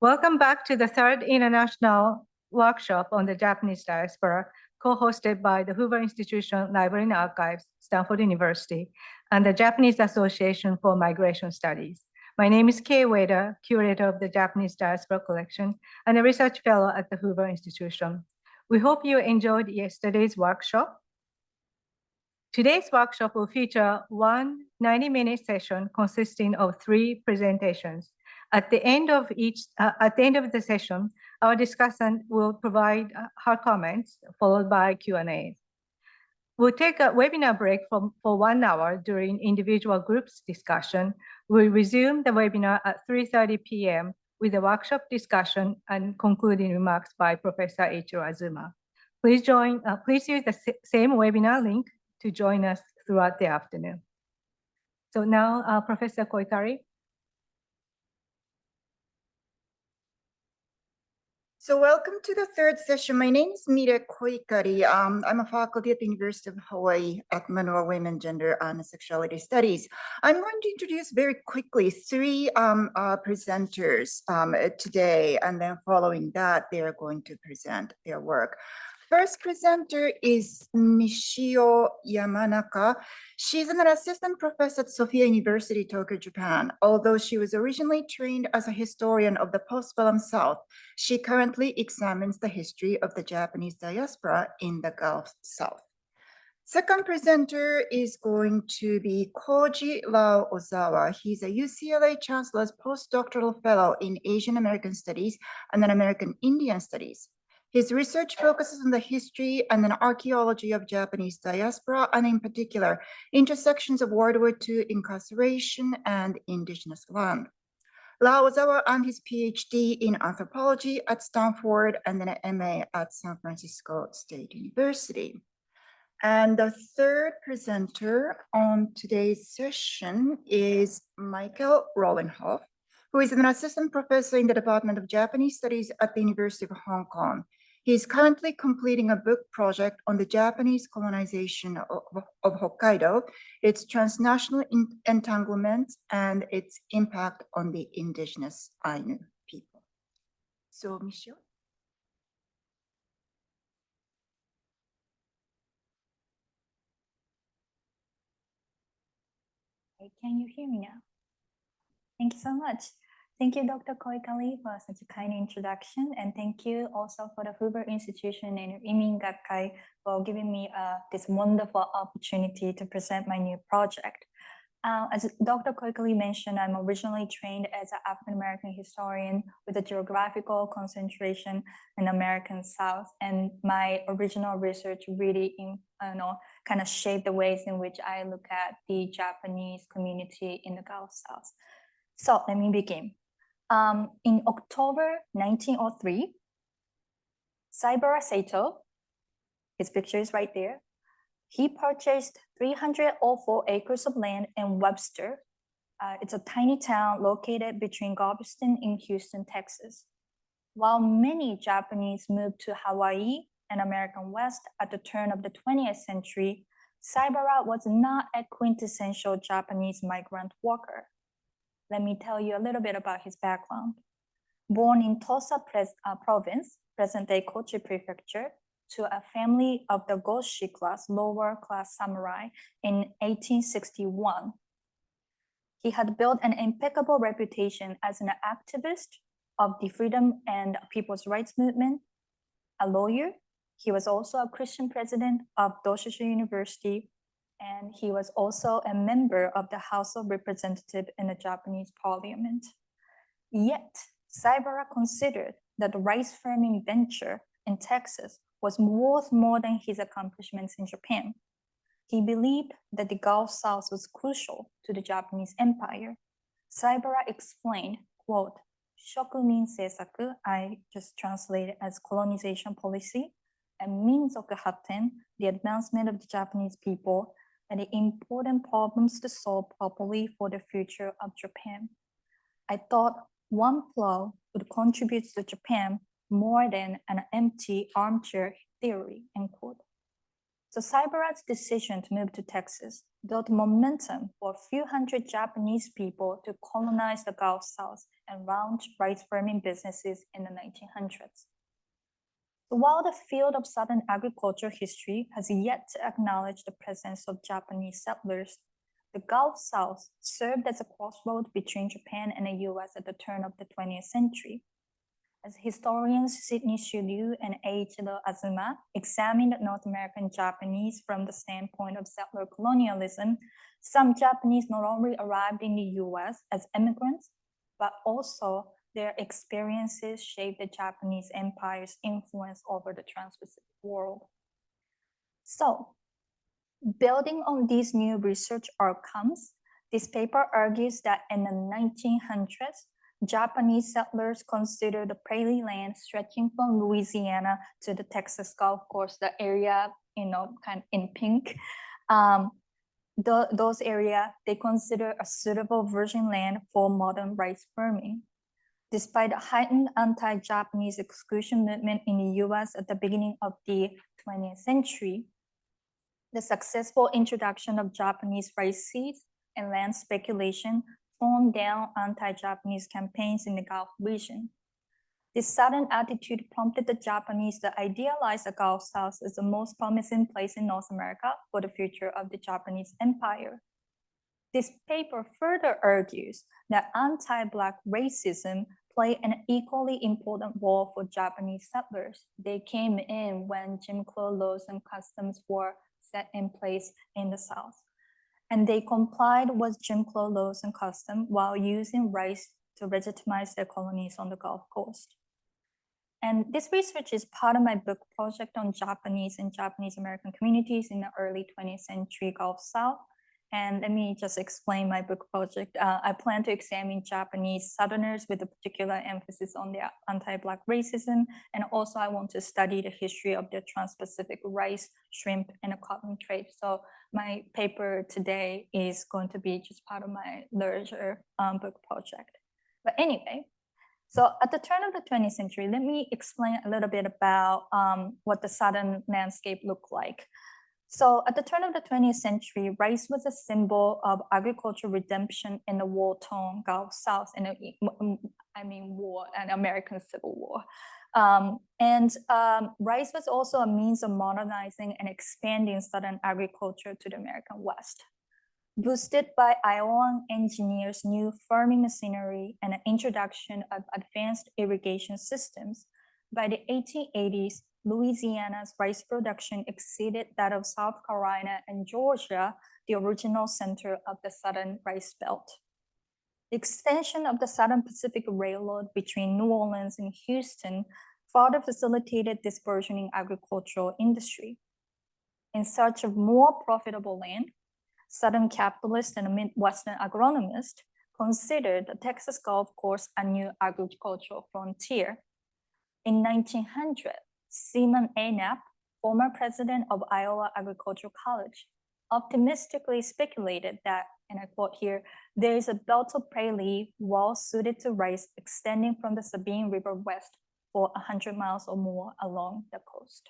Welcome back to the third international workshop on the Japanese diaspora, co-hosted by the Hoover Institution Library and Archives, Stanford University, and the Japanese Association for Migration Studies. My name is Kei Ueda, curator of the Japanese Diaspora Collection and a research fellow at the Hoover Institution. We hope you enjoyed yesterday's workshop. Today's workshop will feature one 90-minute session consisting of 3 presentations. At the end of the session, our discussant will provide her comments, followed by Q&A. We'll take a webinar break for 1 hour during individual groups discussion. We'll resume the webinar at 3:30 p.m. with a workshop discussion and concluding remarks by Professor Eiichiro Azuma. Please use the same webinar link to join us throughout the afternoon. So now, Professor Koikari. So welcome to the third session. My name is Mire Koikari. I'm a faculty at the University of Hawaii at Manoa Women, Gender, and Sexuality Studies. I'm going to introduce very quickly 3 presenters today, and then following that, they are going to present their work. First presenter is Mishio Yamanaka. She's an assistant professor at Sophia University, Tokyo, Japan. Although she was originally trained as a historian of the postbellum South, she currently examines the history of the Japanese diaspora in the Gulf South. Second presenter is going to be Koji Lau-Ozawa. He's a UCLA Chancellor's postdoctoral fellow in Asian American Studies and then American Indian Studies. His research focuses on the history and then archaeology of Japanese diaspora, and in particular, intersections of World War II incarceration and indigenous land. Lau-Ozawa earned his PhD in anthropology at Stanford and then an MA at San Francisco State University. And the third presenter on today's session is Michael Roellinghoff, who is an assistant professor in the Department of Japanese Studies at the University of Hong Kong. He is currently completing a book project on the Japanese colonization of Hokkaido, its transnational entanglement, and its impact on the indigenous Ainu people. So, Mishio. Can you hear me now? Thank you so much. Thank you, Dr. Koikari, for such a kind introduction. And thank you also for the Hoover Institution and Imin Gakkai for giving me this wonderful opportunity to present my new project. As Dr. Koikari mentioned, I'm originally trained as an African-American historian with a geographical concentration in American South. And my original research really kind of shaped the ways in which I look at the Japanese community in the Gulf South. So let me begin. In October 1903, Saibara Saito, his picture is right there, he purchased 304 acres of land in Webster. It's a tiny town located between Galveston and Houston, Texas. While many Japanese moved to Hawaii and American West at the turn of the 20th century, Saibara was not a quintessential Japanese migrant worker. Let me tell you a little bit about his background. Born in Tosa province, present-day Kochi prefecture, to a family of the Goshi class, lower-class samurai, in 1861. He had built an impeccable reputation as an activist of the freedom and people's rights movement, a lawyer. He was also a Christian president of Doshishu University, and he was also a member of the House of Representatives in the Japanese parliament. Yet, Saibara considered that the rice farming venture in Texas was worth more than his accomplishments in Japan. He believed that the Gulf South was crucial to the Japanese empire. Saibara explained, quote, "Shokumin seisaku," I just translated as colonization policy, and minzoku hatten, the advancement of the Japanese people, and the important problems to solve properly for the future of Japan. I thought one plow would contribute to Japan more than an empty armchair theory, end quote. So Saibara's decision to move to Texas built momentum for a few hundred Japanese people to colonize the Gulf South and launch rice farming businesses in the 1900s. So while the field of Southern agriculture history has yet to acknowledge the presence of Japanese settlers, the Gulf South served as a crossroad between Japan and the US at the turn of the 20th century. As historians Sidney Shulyu and H. Lau-Ozawa examined North American Japanese from the standpoint of settler colonialism, some Japanese not only arrived in the US as immigrants, but also their experiences shaped the Japanese empire's influence over the Trans-Pacific world. So, building on these new research outcomes, this paper argues that in the 1900s, Japanese settlers considered the prairie land stretching from Louisiana to the Texas Gulf Coast, the area, kind of in pink. Those areas, they consider a suitable virgin land for modern rice farming. Despite a heightened anti-Japanese exclusion movement in the US at the beginning of the 20th century, the successful introduction of Japanese rice seeds and land speculation toned down anti-Japanese campaigns in the Gulf region. This sudden attitude prompted the Japanese to idealize the Gulf South as the most promising place in North America for the future of the Japanese empire. This paper further argues that anti-Black racism played an equally important role for Japanese settlers. They came in when Jim Crow laws and customs were set in place in the South, and they complied with Jim Crow laws and customs while using rice to legitimize their colonies on the Gulf Coast. And this research is part of my book project on Japanese and Japanese American communities in the early 20th century Gulf South. And let me just explain my book project. I plan to examine Japanese Southerners with a particular emphasis on their anti-Black racism. And also I want to study the history of the Trans-Pacific rice, shrimp, and cotton trade. So my paper today is going to be just part of my larger book project. But anyway, so at the turn of the 20th century, let me explain a little bit about what the Southern landscape looked like. So at the turn of the 20th century, rice was a symbol of agricultural redemption in the war-torn Gulf South, and war and American Civil War. Rice was also a means of modernizing and expanding Southern agriculture to the American West. Boosted by Iowan engineers' new farming machinery and the introduction of advanced irrigation systems, by the 1880s, Louisiana's rice production exceeded that of South Carolina and Georgia, the original center of the Southern rice belt. The extension of the Southern Pacific Railroad between New Orleans and Houston further facilitated this burgeoning agricultural industry. In search of more profitable land, Southern capitalists and Midwestern agronomists considered the Texas Gulf Coast a new agricultural frontier. In 1900, Seaman A. Knapp, former president of Iowa Agricultural College, optimistically speculated that, and I quote here, there is a belt of prairie well suited to rice extending from the Sabine River west for 100 miles or more along the coast.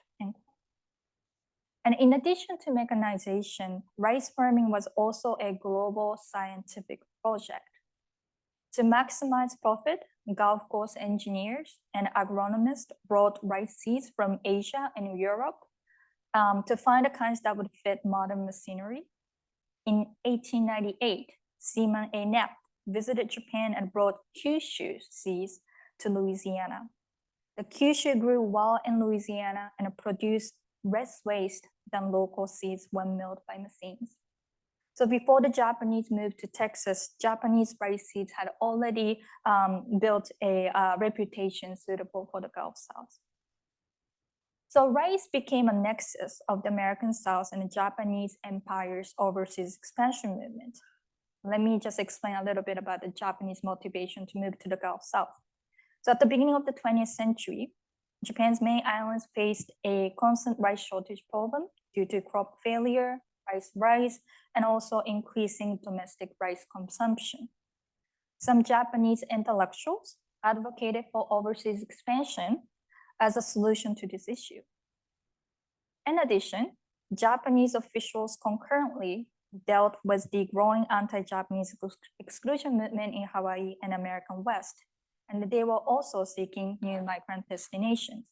And in addition to mechanization, rice farming was also a global scientific project. To maximize profit, Gulf Coast engineers and agronomists brought rice seeds from Asia and Europe to find the kinds that would fit modern machinery. In 1898, Seaman A. Knapp visited Japan and brought Kyushu seeds to Louisiana. The Kyushu grew well in Louisiana and produced less waste than local seeds when milled by machines. So before the Japanese moved to Texas, Japanese rice seeds had already built a reputation suitable for the Gulf South. So rice became a nexus of the American South and the Japanese empire's overseas expansion movement. Let me just explain a little bit about the Japanese motivation to move to the Gulf South. So at the beginning of the 20th century, Japan's main islands faced a constant rice shortage problem due to crop failure, price rise, and also increasing domestic rice consumption. Some Japanese intellectuals advocated for overseas expansion as a solution to this issue. In addition, Japanese officials concurrently dealt with the growing anti-Japanese exclusion movement in Hawaii and American West, and they were also seeking new migrant destinations.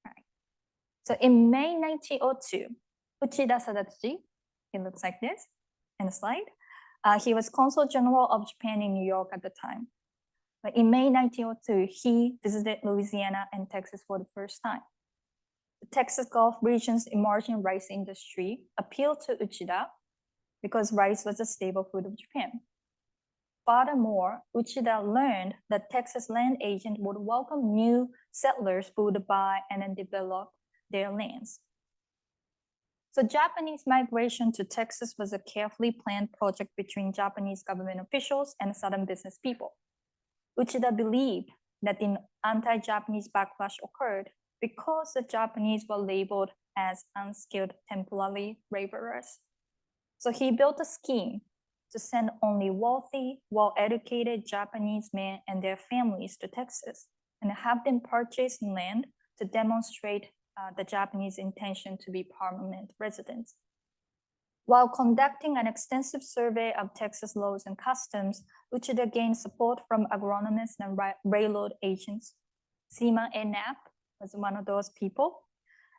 All right. So in May 1902, Uchida Sadatsuji, he looks like this in the slide. He was Consul General of Japan in New York at the time. But in May 1902, he visited Louisiana and Texas for the first time. The Texas Gulf region's emerging rice industry appealed to Uchida because rice was a staple food of Japan. Furthermore, Uchida learned that Texas land agent would welcome new settlers who would buy and then develop their lands. So Japanese migration to Texas was a carefully planned project between Japanese government officials and Southern business people. Uchida believed that the anti-Japanese backlash occurred because the Japanese were labeled as unskilled temporary laborers. So he built a scheme to send only wealthy, well-educated Japanese men and their families to Texas and have them purchase land to demonstrate the Japanese intention to be permanent residents. While conducting an extensive survey of Texas laws and customs, Uchida gained support from agronomists and railroad agents. Seaman A. Knapp was one of those people.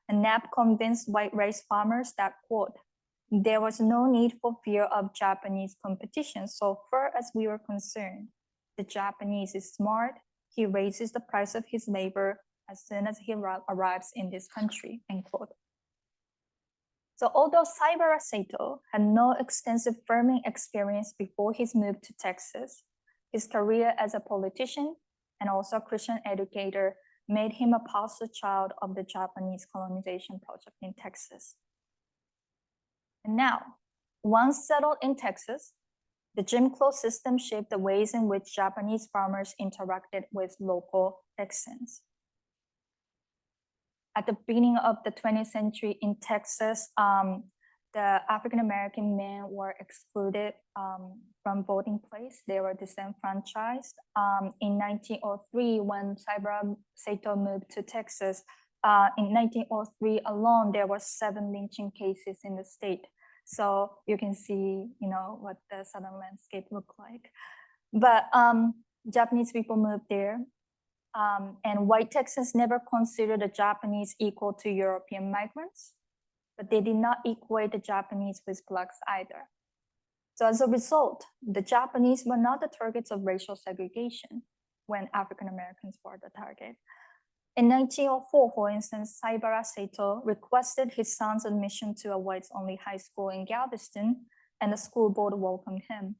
And Knapp convinced white race farmers that, quote, there was no need for fear of Japanese competition so far as we were concerned. The Japanese is smart. He raises the price of his labor as soon as he arrives in this country, end quote. So although Saibara Saito had no extensive farming experience before his move to Texas, his career as a politician and also a Christian educator made him a poster child of the Japanese colonization project in Texas. And now, once settled in Texas, the Jim Crow system shaped the ways in which Japanese farmers interacted with local Texans. At the beginning of the 20th century in Texas, the African-American men were excluded from voting place. They were disenfranchised. In 1903, when Saibara Saito moved to Texas, in 1903 alone, there were 7 lynching cases in the state. So you can see, what the southern landscape looked like. But Japanese people moved there. And white Texans never considered the Japanese equal to European migrants, but they did not equate the Japanese with blacks either. So as a result, the Japanese were not the targets of racial segregation when African Americans were the target. In 1904, for instance, Saibara Saito requested his son's admission to a whites-only high school in Galveston, and the school board welcomed him.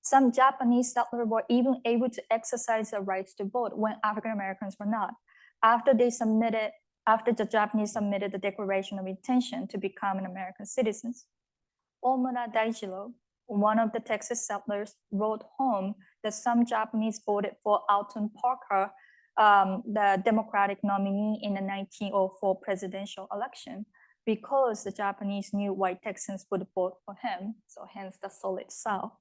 Some Japanese settlers were even able to exercise their rights to vote when African Americans were not. After the Japanese submitted the Declaration of Intention to become an American citizens, Omura Daijiro, one of the Texas settlers, wrote home that some Japanese voted for Alton Parker, the Democratic nominee in the 1904 presidential election, because the Japanese knew white Texans would vote for him, so hence the solid South.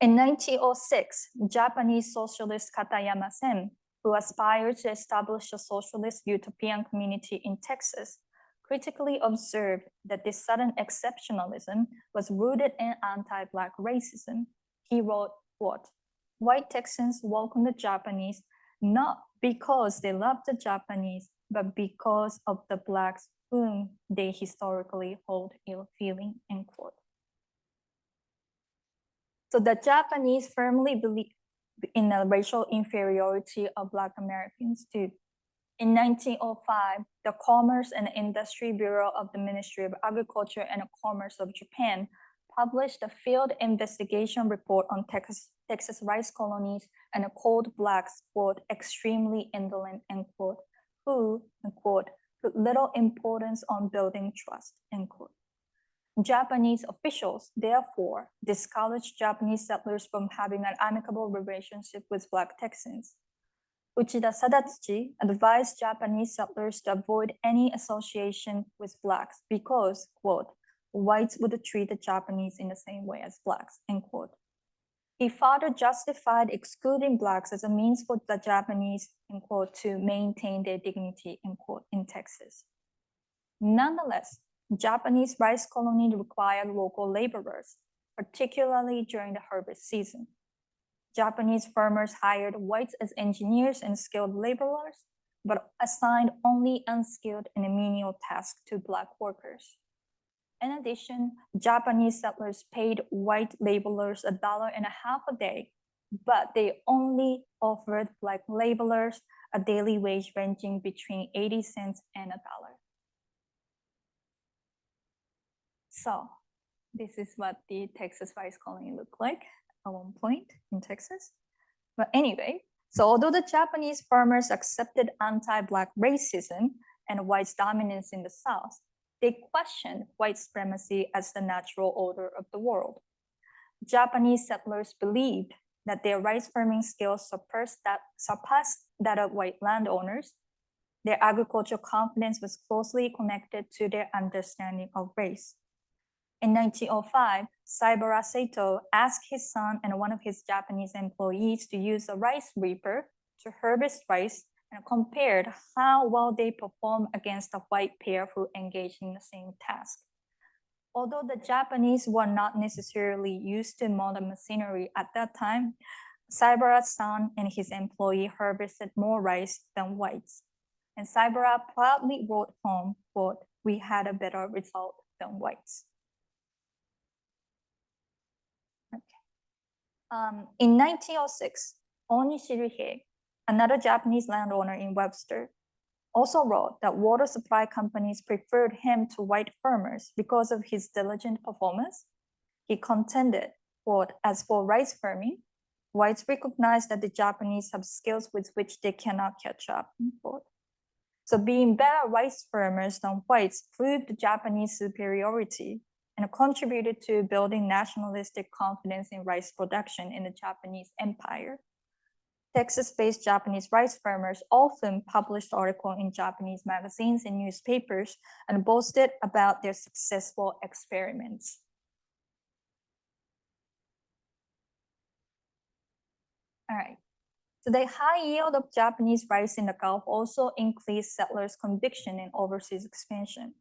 In 1906, Japanese socialist Katayama Sen, who aspired to establish a socialist utopian community in Texas, critically observed that this sudden exceptionalism was rooted in anti-Black racism. He wrote, quote, white Texans welcomed the Japanese not because they loved the Japanese, but because of the Blacks whom they historically hold ill feeling, end quote. So the Japanese firmly believe in the racial inferiority of Black Americans too. In 1905, the Commerce and Industry Bureau of the Ministry of Agriculture and Commerce of Japan published a field investigation report on Texas rice colonies and called Blacks, quote, extremely indolent, end quote, who, end quote, put little importance on building trust, end quote. Japanese officials, therefore, discouraged Japanese settlers from having an amicable relationship with Black Texans. Uchida Sadatsuji advised Japanese settlers to avoid any association with Blacks because, quote, whites would treat the Japanese in the same way as Blacks, end quote. He further justified excluding Blacks as a means for the Japanese, end quote, to maintain their dignity, end quote, in Texas. Nonetheless, Japanese rice colonies required local laborers, particularly during the harvest season. Japanese farmers hired whites as engineers and skilled laborers, but assigned only unskilled and menial tasks to Black workers. In addition, Japanese settlers paid white laborers $1.50 a day, but they only offered Black laborers a daily wage ranging between 80 cents and $1. So this is what the Texas rice colony looked like at one point in Texas. But anyway, so although the Japanese farmers accepted anti-Black racism and white dominance in the South, they questioned white supremacy as the natural order of the world. Japanese settlers believed that their rice farming skills surpassed that of white landowners. Their agricultural confidence was closely connected to their understanding of race. In 1905, Saibara Saito asked his son and one of his Japanese employees to use a rice reaper to harvest rice and compared how well they performed against a white pair who engaged in the same task. Although the Japanese were not necessarily used to modern machinery at that time, Saibara's son and his employee harvested more rice than whites. And Saibara proudly wrote home, quote, "We had a better result than whites." In 1906, Oni Shiruhei, another Japanese landowner in Webster, also wrote that water supply companies preferred him to white farmers because of his diligent performance. He contended, quote, "As for rice farming, whites recognize that the Japanese have skills with which they cannot catch up," quote. So being better rice farmers than whites proved the Japanese superiority and contributed to building nationalistic confidence in rice production in the Japanese Empire. Texas-based Japanese rice farmers often published articles in Japanese magazines and newspapers and boasted about their successful experiments. All right, so the high yield of Japanese rice in the Gulf also increased settlers' conviction in overseas expansion.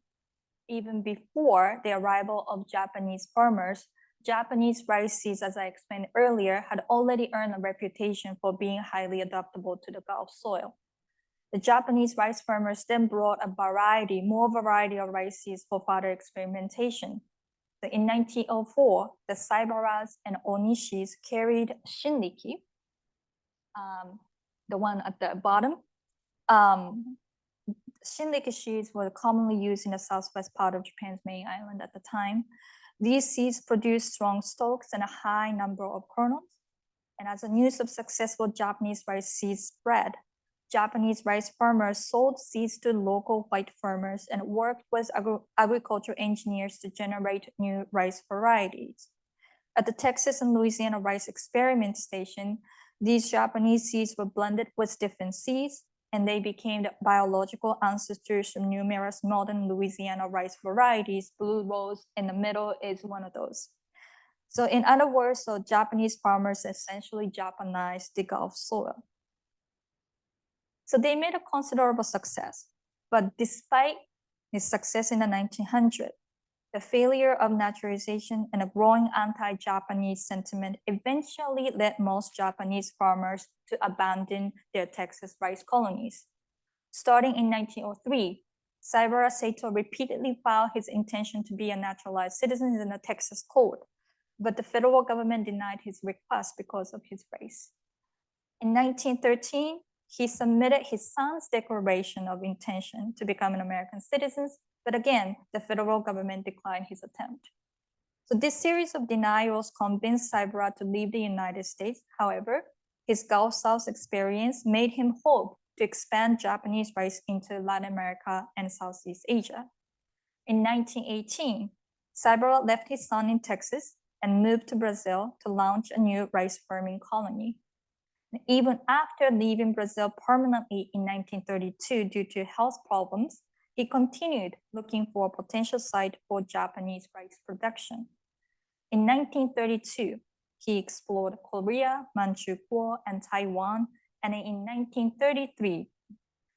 Even before the arrival of Japanese farmers, Japanese rice seeds, as I explained earlier, had already earned a reputation for being highly adaptable to the Gulf soil. The Japanese rice farmers then brought more variety of rice seeds for further experimentation. So in 1904, the Saibaras and Onishis carried Shinriki, the one at the bottom. Shinriki seeds were commonly used in the southwest part of Japan's main island at the time. These seeds produced strong stalks and a high number of kernels. And as the news of successful Japanese rice seeds spread, Japanese rice farmers sold seeds to local white farmers and worked with agricultural engineers to generate new rice varieties. At the Texas and Louisiana Rice Experiment Station, these Japanese seeds were blended with different seeds, and they became the biological ancestors of numerous modern Louisiana rice varieties. Blue rose in the middle is one of those. So in other words, so Japanese farmers essentially Japanized the Gulf soil. So they made a considerable success, but despite this success in the 1900s, the failure of naturalization and a growing anti-Japanese sentiment eventually led most Japanese farmers to abandon their Texas rice colonies. Starting in 1903, Saibara Saito repeatedly filed his intention to be a naturalized citizen in the Texas court, but the federal government denied his request because of his race. In 1913, he submitted his son's declaration of intention to become an American citizen, but again, the federal government declined his attempt. So this series of denials convinced Saibara to leave the United States. However, his Gulf South experience made him hope to expand Japanese rice into Latin America and Southeast Asia. In 1918, Saibara left his son in Texas and moved to Brazil to launch a new rice farming colony. Even after leaving Brazil permanently in 1932 due to health problems, he continued looking for a potential site for Japanese rice production. In 1932, he explored Korea, Manchukuo, and Taiwan, and in 1933,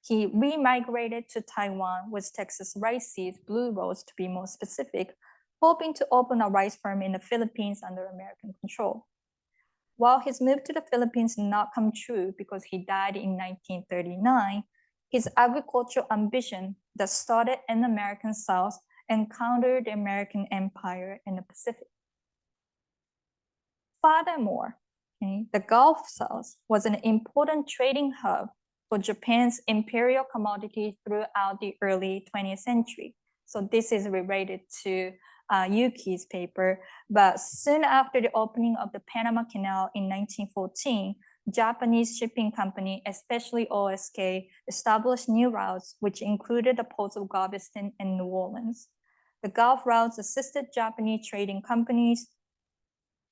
He remigrated to Taiwan with Texas rice seeds, blue rose to be more specific, hoping to open a rice farm in the Philippines under American control. While his move to the Philippines did not come true because he died in 1939, his agricultural ambition that started in the American South encountered the American Empire in the Pacific. Furthermore, the Gulf South was an important trading hub for Japan's imperial commodities throughout the early 20th century. So this is related to Yuki's paper, but soon after the opening of the Panama Canal in 1914, Japanese shipping company, especially OSK, established new routes, which included the ports of Galveston and New Orleans. The Gulf routes assisted Japanese trading companies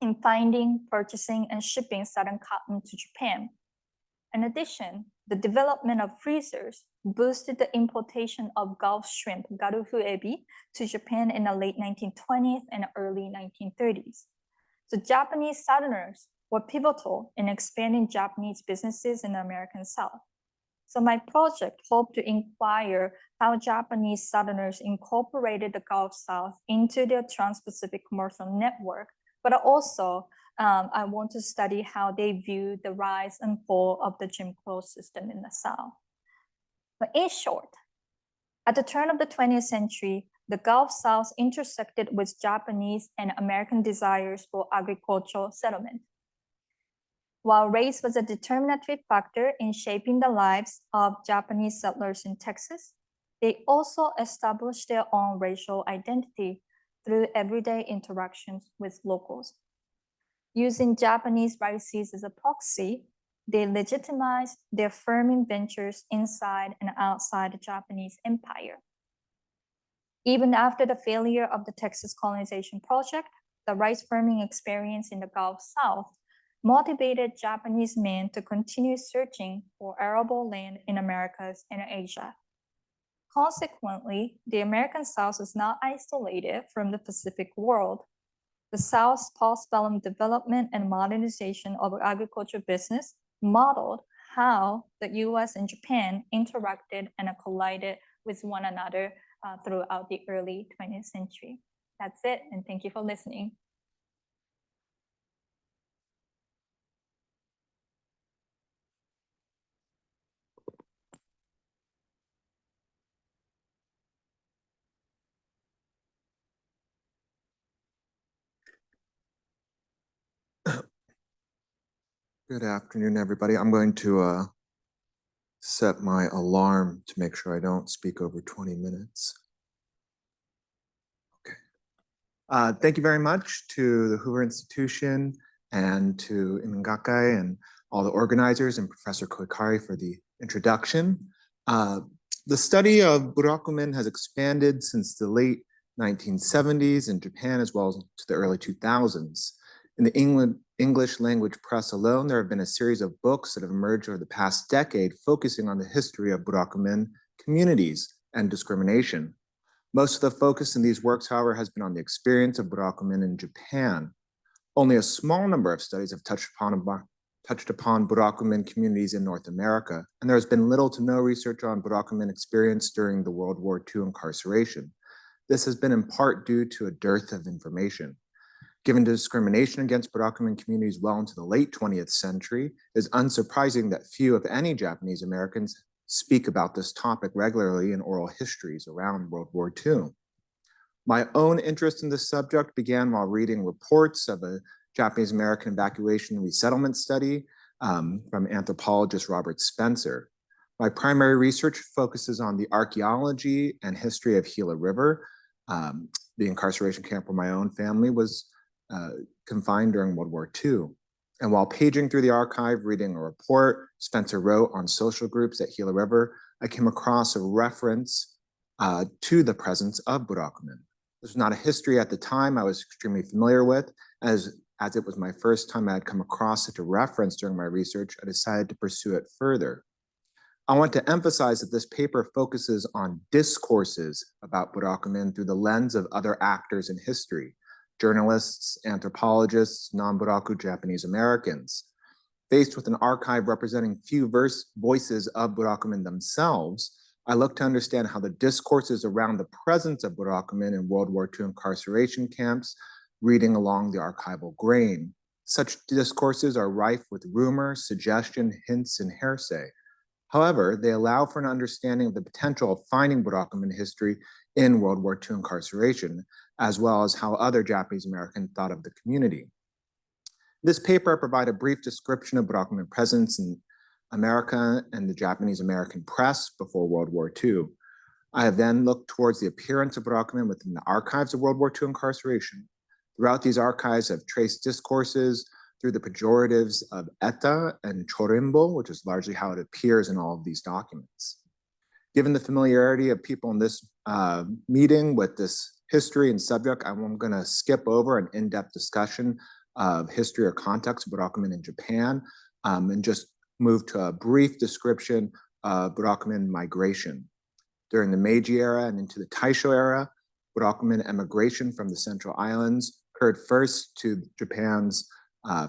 in finding, purchasing, and shipping southern cotton to Japan. In addition, the development of freezers boosted the importation of Gulf shrimp, garufu ebi, to Japan in the late 1920s and early 1930s. So Japanese Southerners were pivotal in expanding Japanese businesses in the American South. So my project hoped to inquire how Japanese Southerners incorporated the Gulf South into their Trans-Pacific commercial network, but also I want to study how they view the rise and fall of the Jim Crow system in the South. But in short, at the turn of the 20th century, the Gulf South intersected with Japanese and American desires for agricultural settlement. While race was a determinative factor in shaping the lives of Japanese settlers in Texas, they also established their own racial identity through everyday interactions with locals. Using Japanese rice seeds as a proxy, they legitimized their farming ventures inside and outside the Japanese empire. Even after the failure of the Texas colonization project, the rice farming experience in the Gulf South motivated Japanese men to continue searching for arable land in Americas and Asia. Consequently, the American South is not isolated from the Pacific world. The South's postbellum development and modernization of agriculture business modeled how the US and Japan interacted and collided with one another throughout the early 20th century. That's it, and thank you for listening. Good afternoon, everybody. I'm going to set my alarm to make sure I don't speak over 20 minutes. Okay. Thank you very much to the Hoover Institution and to Imingakai and all the organizers and Professor Koikari for the introduction. The study of Burakumin has expanded since the late 1970s in Japan as well as to the early 2000s. In the English language press alone, there have been a series of books that have emerged over the past decade focusing on the history of Burakumin communities and discrimination. Most of the focus in these works, however, has been on the experience of Burakumin in Japan. Only a small number of studies have touched upon Burakumin communities in North America, and there has been little to no research on Burakumin experience during the World War II incarceration. This has been in part due to a dearth of information. Given discrimination against Burakumin communities well into the late 20th century, it is unsurprising that few, if any, Japanese Americans speak about this topic regularly in oral histories around World War II. My own interest in this subject began while reading reports of a Japanese American evacuation and resettlement study from anthropologist Robert Spencer. My primary research focuses on the archaeology and history of Gila River. The incarceration camp where my own family was confined during World War II. And while paging through the archive, reading a report Spencer wrote on social groups at Gila River, I came across a reference to the presence of Burakumin. This was not a history at the time I was extremely familiar with. As it was my first time I had come across such a reference during my research, I decided to pursue it further. I want to emphasize that this paper focuses on discourses about Burakumin through the lens of other actors in history, journalists, anthropologists, non-Buraku Japanese Americans. Faced with an archive representing few voices of Burakumin themselves, I looked to understand how the discourses around the presence of Burakumin in World War II incarceration camps reading along the archival grain. Such discourses are rife with rumor, suggestion, hints, and hearsay. However, they allow for an understanding of the potential of finding Burakumin history in World War II incarceration, as well as how other Japanese Americans thought of the community. This paper, I provide a brief description of Burakumin presence in America and the Japanese American press before World War II. I have then looked towards the appearance of Burakumin within the archives of World War II incarceration. Throughout these archives, I've traced discourses through the pejoratives of eta and chorimbo, which is largely how it appears in all of these documents. Given the familiarity of people in this meeting with this history and subject, I'm going to skip over an in-depth discussion of history or context of Burakumin in Japan and just move to a brief description of Burakumin migration. During the Meiji era and into the Taisho era, Burakumin emigration from the Central Islands occurred first to Japan's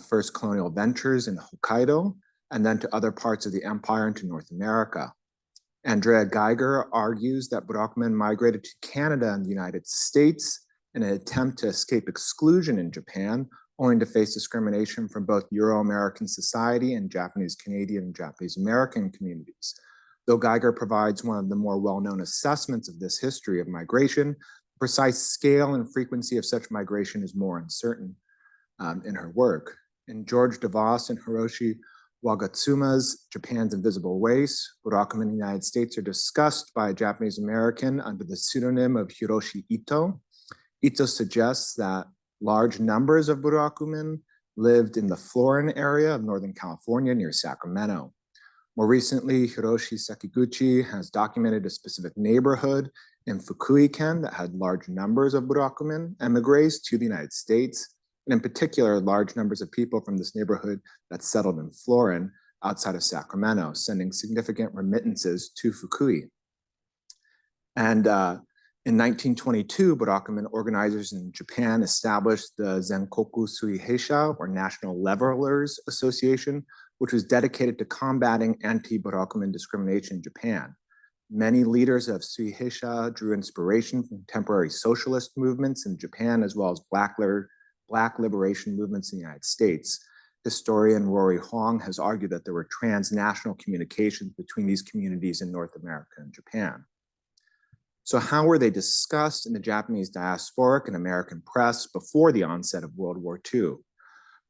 first colonial ventures in Hokkaido, and then to other parts of the empire and to North America. Andrea Geiger argues that Burakumin migrated to Canada and the United States in an attempt to escape exclusion in Japan, only to face discrimination from both Euro-American society and Japanese Canadian and Japanese American communities. Though Geiger provides one of the more well-known assessments of this history of migration, the precise scale and frequency of such migration is more uncertain in her work. In George DeVos and Hiroshi Wagatsuma's Japan's Invisible Race, Burakumin in the United States are discussed by a Japanese American under the pseudonym of Hiroshi Ito. Ito suggests that large numbers of Burakumin lived in the Florin area of Northern California near Sacramento. More recently, Hiroshi Sekiguchi has documented a specific neighborhood in Fukui-ken that had large numbers of Burakumin emigres to the United States, and in particular, large numbers of people from this neighborhood that settled in Florin outside of Sacramento, sending significant remittances to Fukui. And in 1922, Burakumin organizers in Japan established the Zenkoku Suiheisha, or National Levelers Association, which was dedicated to combating anti-Burakumin discrimination in Japan. Many leaders of Suiheisha drew inspiration from contemporary socialist movements in Japan, as well as Black liberation movements in the United States. Historian Rory Hong has argued that there were transnational communications between these communities in North America and Japan. So how were they discussed in the Japanese diasporic and American press before the onset of World War II?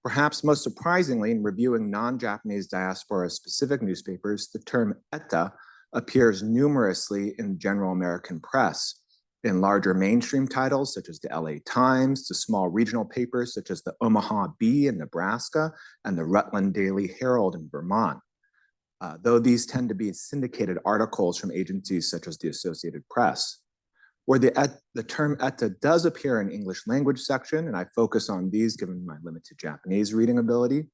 Perhaps most surprisingly, in reviewing non-Japanese diaspora-specific newspapers, the term eta appears numerously in general American press, in larger mainstream titles such as the LA Times, to small regional papers such as the Omaha Bee in Nebraska and the Rutland Daily Herald in Vermont. Though these tend to be syndicated articles from agencies such as the Associated Press. Where the term eta does appear in English language section, and I focus on these given my limited Japanese reading ability,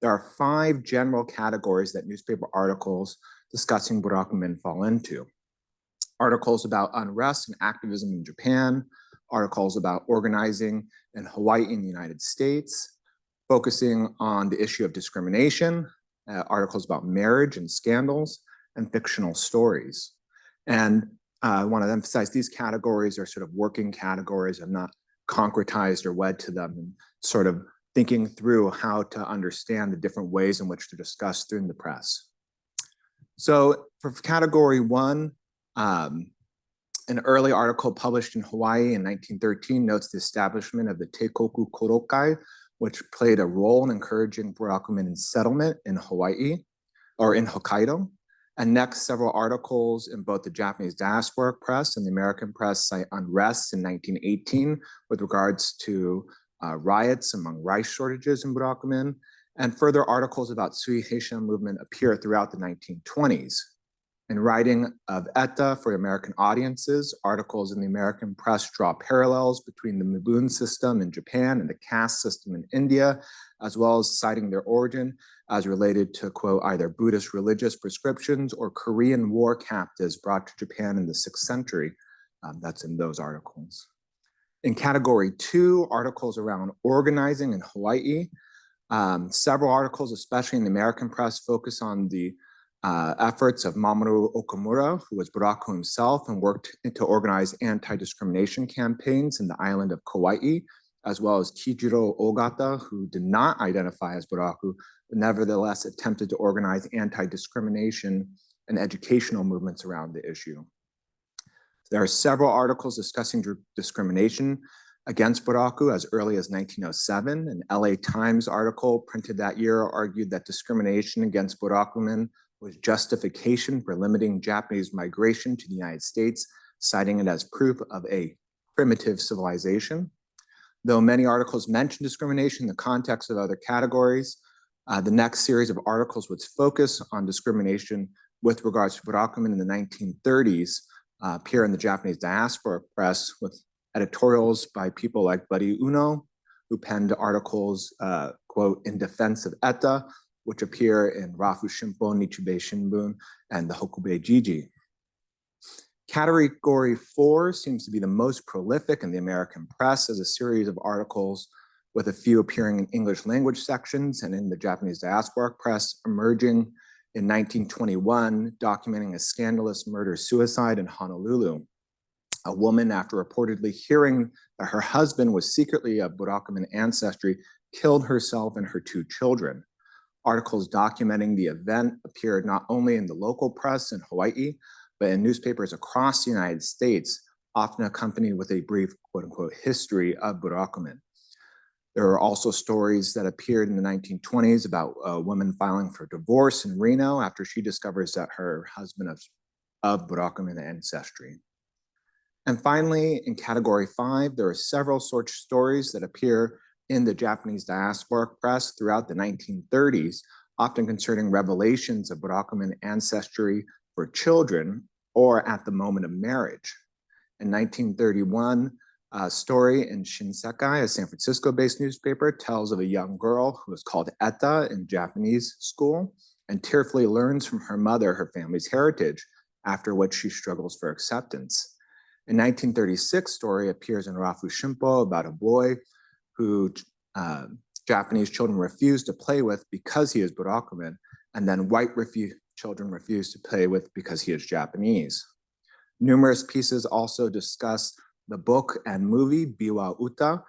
there are 5 general categories that newspaper articles discussing Burakumin fall into. Articles about unrest and activism in Japan, articles about organizing in Hawaii in the United States, focusing on the issue of discrimination, articles about marriage and scandals, and fictional stories. And I want to emphasize these categories are sort of working categories. I'm not concretized or wed to them, and sort of thinking through how to understand the different ways in which to discuss through the press. So for category 1, an early article published in Hawaii in 1913 notes the establishment of the Teikoku Korokai, which played a role in encouraging Burakumin in settlement in Hawaii or in Hokkaido. And next, several articles in both the Japanese diasporic press and the American press cite unrest in 1918 with regards to riots among rice shortages in Burakumin. And further articles about Suiheisha movement appear throughout the 1920s. In writing of eta for American audiences, articles in the American press draw parallels between the Mabun system in Japan and the caste system in India, as well as citing their origin as related to, quote, either Buddhist religious prescriptions or Korean war captives brought to Japan in the 6th century. That's in those articles. In category 2, articles around organizing in Hawaii, Several articles, especially in the American press, focus on the efforts of Mamoru Okamura, who was Buraku himself and worked to organize anti-discrimination campaigns in the island of Kauai, as well as Kijiro Ogata, who did not identify as Buraku, but nevertheless attempted to organize anti-discrimination and educational movements around the issue. There are several articles discussing discrimination against Buraku as early as 1907. An LA Times article printed that year argued that discrimination against Burakumen was justification for limiting Japanese migration to the United States, citing it as proof of a primitive civilization. Though many articles mention discrimination in the context of other categories, the next series of articles would focus on discrimination with regards to Burakumen in the 1930s, appear in the Japanese Diaspora press with editorials by people like Buddy Uno, who penned articles, quote, in defense of ETA, which appear in Rafu Shimpo, Nichibei Shimbun, and the Hokubei Jiji. Category 4 seems to be the most prolific in the American press as a series of articles with a few appearing in English language sections and in the Japanese Diaspora press, emerging in 1921, documenting a scandalous murder-suicide in Honolulu. A woman, after reportedly hearing that her husband was secretly of Burakumen ancestry, killed herself and her 2 children. Articles documenting the event appeared not only in the local press in Hawaii, but in newspapers across the United States, often accompanied with a brief, quote-unquote, history of Burakumen. There are also stories that appeared in the 1920s about a woman filing for divorce in Reno after she discovers that her husband of Burakumen ancestry. And finally, in category 5, there are several such stories that appear in the Japanese diaspora press throughout the 1930s, often concerning revelations of Burakumen ancestry for children or at the moment of marriage. In 1931, a story in Shinsekai, a San Francisco-based newspaper, tells of a young girl who is called Eta in Japanese school and tearfully learns from her mother her family's heritage, after which she struggles for acceptance. In 1936, story appears in Rafu Shimpo about a boy who Japanese children refuse to play with because he is Burakumen, and then white children refuse to play with because he is Japanese. Numerous pieces also discuss the book and movie Biwa Uta,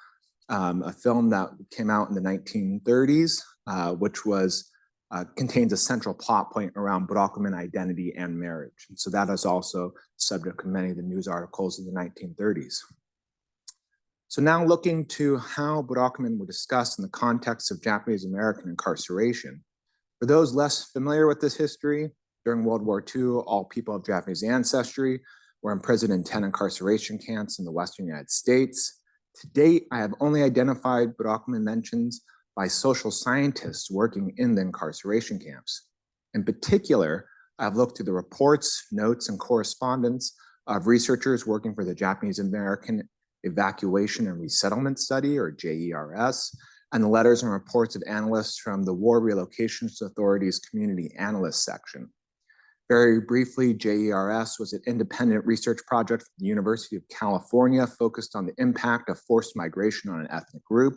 a film that came out in the 1930s, which contains a central plot point around Burakumen identity and marriage. And so that is also subject of many of the news articles in the 1930s. So now looking to how Burakumen were discussed in the context of Japanese American incarceration. For those less familiar with this history, during World War II, all people of Japanese ancestry were imprisoned in 10 incarceration camps in the Western United States. To date, I have only identified Burakumen mentions by social scientists working in the incarceration camps. In particular, I've looked through the reports, notes, and correspondence of researchers working for the Japanese American Evacuation and Resettlement Study, or JERS, and the letters and reports of analysts from the War Relocations Authority's Community Analyst section. Very briefly, JERS was an independent research project from the University of California focused on the impact of forced migration on an ethnic group,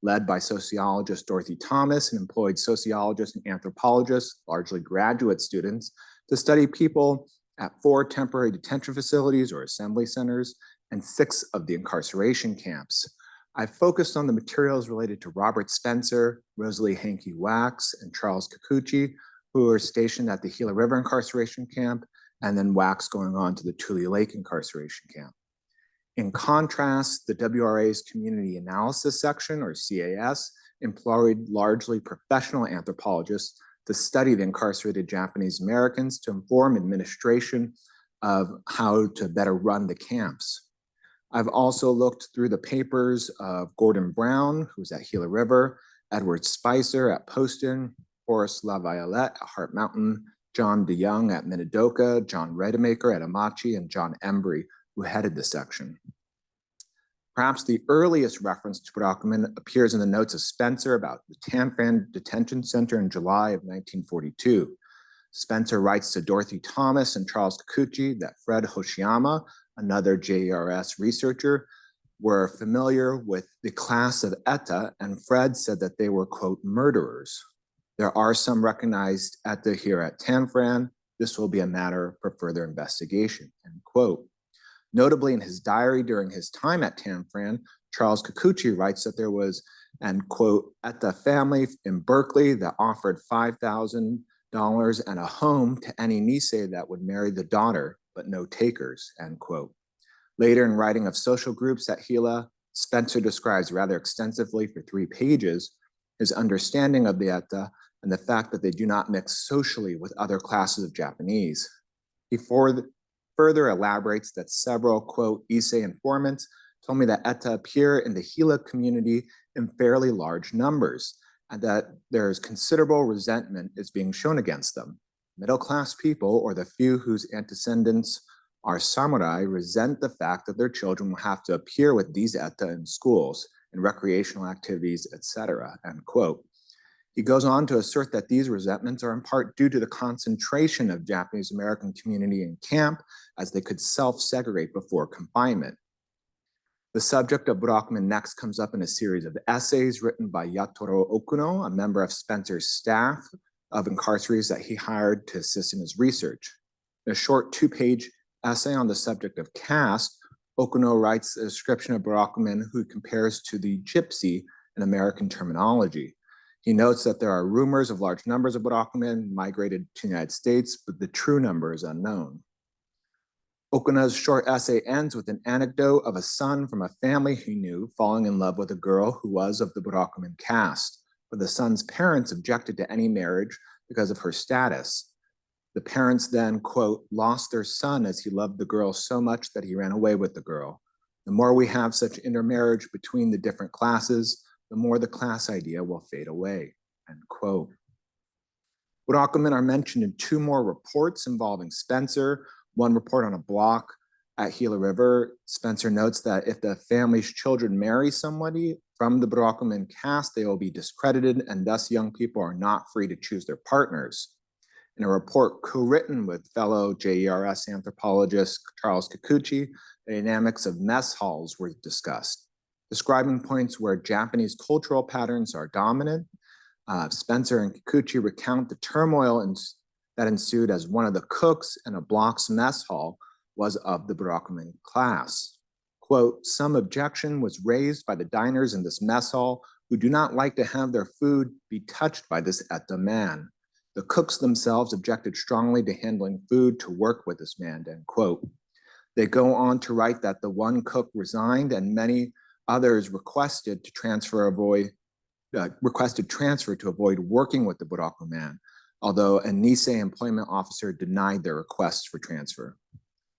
led by sociologist Dorothy Thomas, and employed sociologists and anthropologists, largely graduate students, to study people at 4 temporary detention facilities or assembly centers and 6 of the incarceration camps. I focused on the materials related to Robert Spencer, Rosalie Hankey Wax, and Charles Kikuchi, who were stationed at the Gila River incarceration camp, and then Wax going on to the Tule Lake incarceration camp. In contrast, the WRA's Community Analysis section, or CAS, employed largely professional anthropologists to study the incarcerated Japanese Americans to inform administration of how to better run the camps. I've also looked through the papers of Gordon Brown, who's at Gila River, Edward Spicer at Poston, Horace LaViolette at Hart Mountain, John DeYoung at Minidoka, John Redemaker at Amachi, and John Embry, who headed the section. Perhaps the earliest reference to Burakumen appears in the notes of Spencer about the Tanfan Detention Center in July of 1942. Spencer writes to Dorothy Thomas and Charles Kikuchi that Fred Hoshiyama, another JERS researcher, were familiar with the class of Eta, and Fred said that they were, quote, murderers. There are some recognized Eta here at Tanfran. This will be a matter for further investigation, end quote. Notably, in his diary during his time at Tanfran, Charles Kikuchi writes that there was an, quote, Eta family in Berkeley that offered $5,000 and a home to any Nisei that would marry the daughter, but no takers, end quote. Later in writing of social groups at Gila, Spencer describes rather extensively for 3 pages his understanding of the Eta and the fact that they do not mix socially with other classes of Japanese. He further elaborates that several, quote, Issei informants told me that Eta appear in the Gila community in fairly large numbers, and that there is considerable resentment is being shown against them. Middle-class people, or the few whose antecedents are samurai, resent the fact that their children will have to appear with these Eta in schools, in recreational activities, etc., end quote. He goes on to assert that these resentments are in part due to the concentration of Japanese American community in camp, as they could self-segregate before confinement. The subject of Burakumin next comes up in a series of essays written by Yatoro Okuno, a member of Spencer's staff of incarcerees that he hired to assist in his research. In a short 2-page essay on the subject of caste, Okuno writes a description of Burakumin who compares to the gypsy in American terminology. He notes that there are rumors of large numbers of Burakumin migrated to the United States, but the true number is unknown. Okuno's short essay ends with an anecdote of a son from a family he knew falling in love with a girl who was of the Burakumin caste, but the son's parents objected to any marriage because of her status. The parents then, quote, lost their son as he loved the girl so much that he ran away with the girl. The more we have such intermarriage between the different classes, the more the class idea will fade away, end quote. Burakumin are mentioned in 2 more reports involving Spencer. One report on a block at Gila River. Spencer notes that if the family's children marry somebody from the Burakumin caste, they will be discredited, and thus young people are not free to choose their partners. In a report co-written with fellow JERS anthropologist Charles Kikuchi, the dynamics of mess halls were discussed, describing points where Japanese cultural patterns are dominant. Spencer and Kikuchi recount the turmoil that ensued as one of the cooks in a block's mess hall was of the Burakumin class. Quote, some objection was raised by the diners in this mess hall who do not like to have their food be touched by this Eta man. The cooks themselves objected strongly to handling food to work with this man, end quote. They go on to write that the one cook resigned and many others requested transfer to avoid working with the Burakumin, although a Nisei employment officer denied their requests for transfer.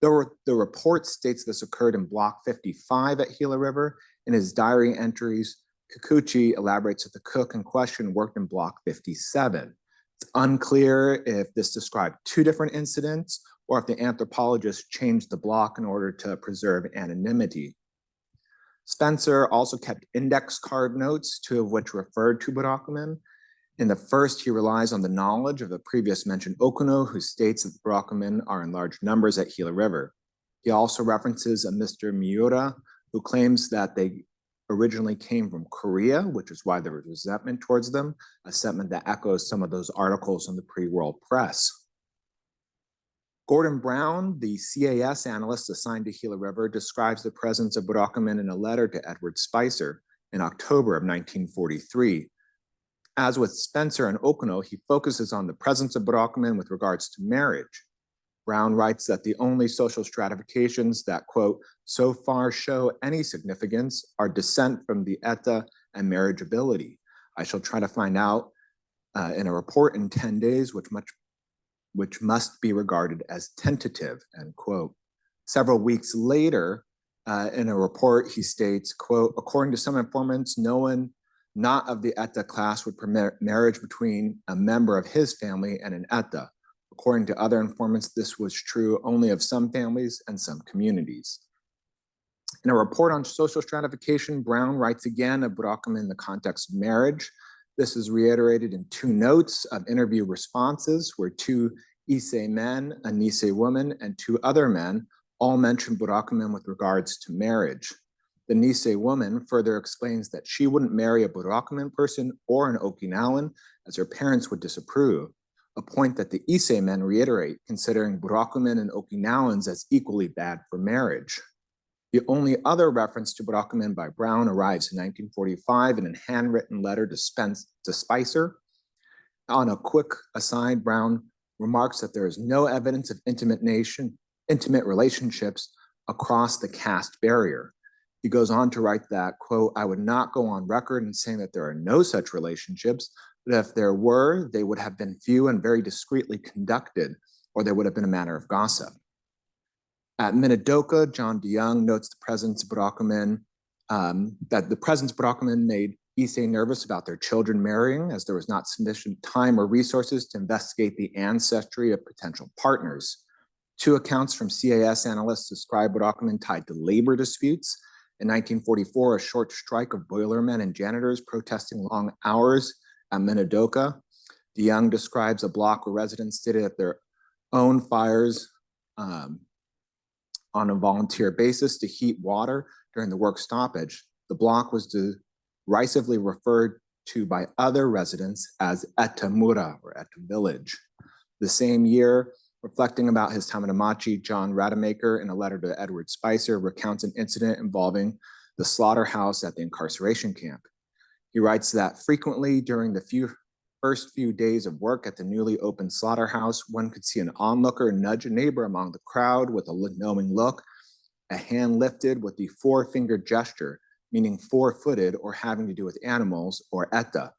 The report states this occurred in Block 55 at Gila River. In his diary entries, Kikuchi elaborates that the cook in question worked in Block 57. It's unclear if this described 2 different incidents or if the anthropologist changed the block in order to preserve anonymity. Spencer also kept index card notes, 2 of which referred to Burakumin. In the first, he relies on the knowledge of the previous mentioned Okuno, who states that the Burakumin are in large numbers at Gila River. He also references a Mr. Miura, who claims that they originally came from Korea, which is why there was resentment towards them, a sentiment that echoes some of those articles in the pre-world press. Gordon Brown, the CAS analyst assigned to Gila River, describes the presence of Burakumin in a letter to Edward Spicer in October of 1943. As with Spencer and Okuno, he focuses on the presence of Burakumin with regards to marriage. Brown writes that the only social stratifications that, quote, so far show any significance are descent from the Eta and marriageability. I shall try to find out in a report in 10 days, which must be regarded as tentative, end quote. Several weeks later, in a report, he states, quote, according to some informants, no one not of the Eta class would permit marriage between a member of his family and an Eta. According to other informants, this was true only of some families and some communities. In a report on social stratification, Brown writes again of Burakumin in the context of marriage. This is reiterated in 2 notes of interview responses where 2 Issei men, a Nisei woman, and 2 other men all mention Burakumin with regards to marriage. The Nisei woman further explains that she wouldn't marry a Burakumin person or an Okinawan, as her parents would disapprove, a point that the Issei men reiterate, considering Burakumin and Okinawans as equally bad for marriage. The only other reference to Burakumin by Brown arrives in 1945 in a handwritten letter to Spicer. On a quick aside, Brown remarks that there is no evidence of intimate relationships across the caste barrier. He goes on to write that, quote, I would not go on record in saying that there are no such relationships, but if there were, they would have been few and very discreetly conducted, or they would have been a matter of gossip. At Minidoka, John DeYoung notes the presence of Burakumin, that the presence of Burakumin made Issei nervous about their children marrying, as there was not sufficient time or resources to investigate the ancestry of potential partners. Two accounts from CAS analysts describe Burakumin tied to labor disputes. In 1944, a short strike of boilermen and janitors protesting long hours at Minidoka. DeYoung describes a block where residents stated at their own fires on a volunteer basis to heat water during the work stoppage. The block was derisively referred to by other residents as Etamura, or Eta Village. The same year, reflecting about his time in Amachi, John Rademacher, in a letter to Edward Spicer, recounts an incident involving the slaughterhouse at the incarceration camp. He writes that frequently during the first few days of work at the newly opened slaughterhouse, one could see an onlooker nudge a neighbor among the crowd with a knowing look, a hand lifted with the four-fingered gesture, meaning four-footed or having to do with animals, or eta,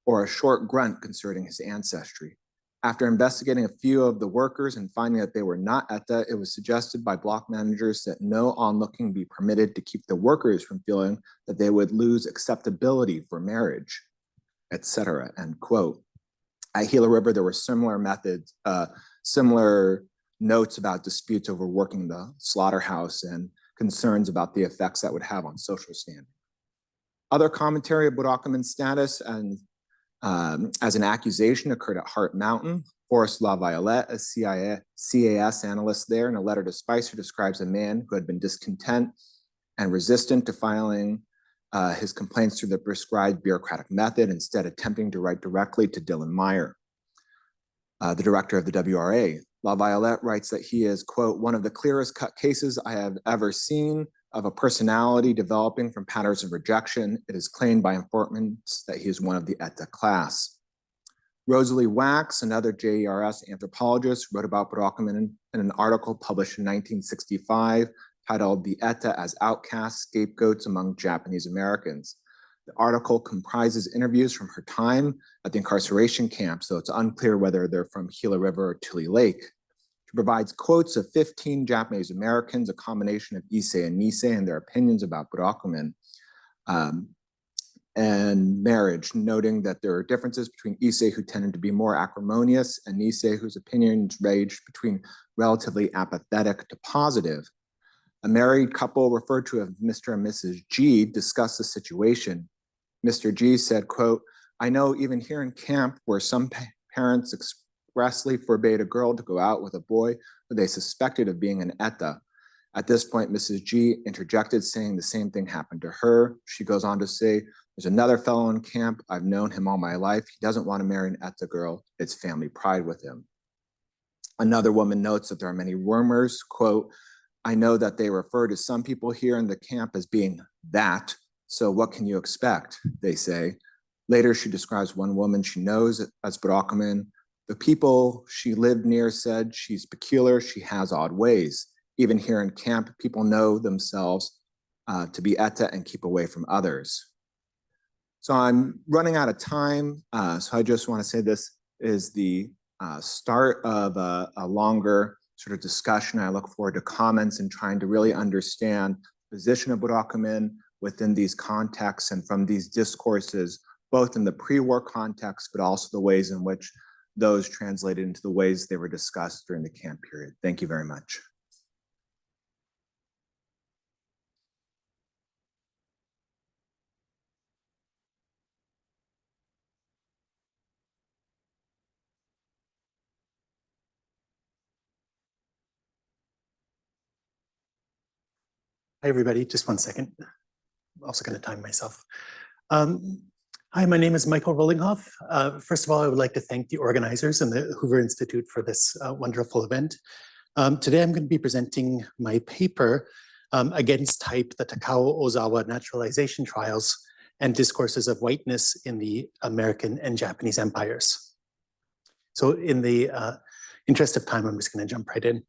or a short grunt concerning his ancestry. After investigating a few of the workers and finding that they were not ETA, it was suggested by block managers that no onlooking be permitted to keep the workers from feeling that they would lose acceptability for marriage, etc., end quote. At Gila River, there were similar methods, similar notes about disputes over working the slaughterhouse and concerns about the effects that would have on social standing. Other commentary of Burakumin's status and as an accusation occurred at Heart Mountain. Forrest LaViolette, a CAS analyst there, in a letter to Spicer, describes a man who had been discontent and resistant to filing his complaints through the prescribed bureaucratic method, instead attempting to write directly to Dylan Meyer, the director of the WRA. LaViolette writes that he is, quote, one of the clearest cut cases I have ever seen of a personality developing from patterns of rejection. It is claimed by informants that he is one of the ETA class. Rosalie Wax, another JERS anthropologist, wrote about Burakumin in an article published in 1965 titled "The ETA as Outcasts, Scapegoats Among Japanese Americans." The article comprises interviews from her time at the incarceration camp, so it's unclear whether they're from Gila River or Tule Lake. She provides quotes of 15 Japanese Americans, a combination of Issei and Nisei, and their opinions about Burakumin and marriage, noting that there are differences between Issei, who tended to be more acrimonious, and Nisei, whose opinions ranged between relatively apathetic to positive. A married couple referred to as Mr. and Mrs. G discussed the situation. Mr. G said, quote, I know even here in camp where some parents expressly forbade a girl to go out with a boy who they suspected of being an ETA. At this point, Mrs. G interjected, saying the same thing happened to her. She goes on to say, there's another fellow in camp. I've known him all my life. He doesn't want to marry an ETA girl. It's family pride with him. Another woman notes that there are many rumors, quote, I know that they refer to some people here in the camp as being that, so what can you expect, they say. Later, she describes one woman she knows as Burakumin. The people she lived near said she's peculiar, she has odd ways. Even here in camp, people know themselves to be ETA and keep away from others. So I'm running out of time, so I just want to say this is the start of a longer sort of discussion. I look forward to comments and trying to really understand the position of Burakumin within these contexts and from these discourses, both in the pre-war context, but also the ways in which those translated into the ways they were discussed during the camp period. Thank you very much. Hi, everybody. Just one second. also going to time myself. Hi, my name is Michael Roellinghoff. First of all, I would like to thank the organizers and the Hoover Institute for this wonderful event. Today, I'm going to be presenting my paper against type, the Takao-Ozawa naturalization trials and discourses of whiteness in the American and Japanese empires. So in the interest of time, I'm just going to jump right in.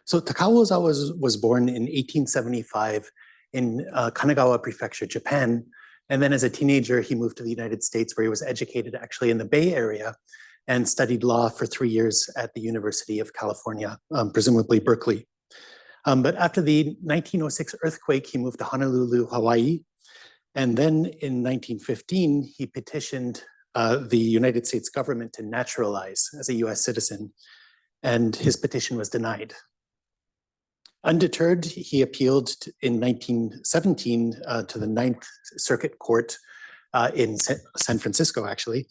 So Takao-Ozawa was born in 1875 in Kanagawa Prefecture, Japan. And then as a teenager, he moved to the United States, where he was educated actually in the Bay Area and studied law for 3 years at the University of California, presumably Berkeley. But after the 1906 earthquake, he moved to Honolulu, Hawaii. And then in 1915, he petitioned the United States government to naturalize as a US citizen, and his petition was denied. Undeterred, he appealed in 1917 to the Ninth Circuit Court in San Francisco, actually.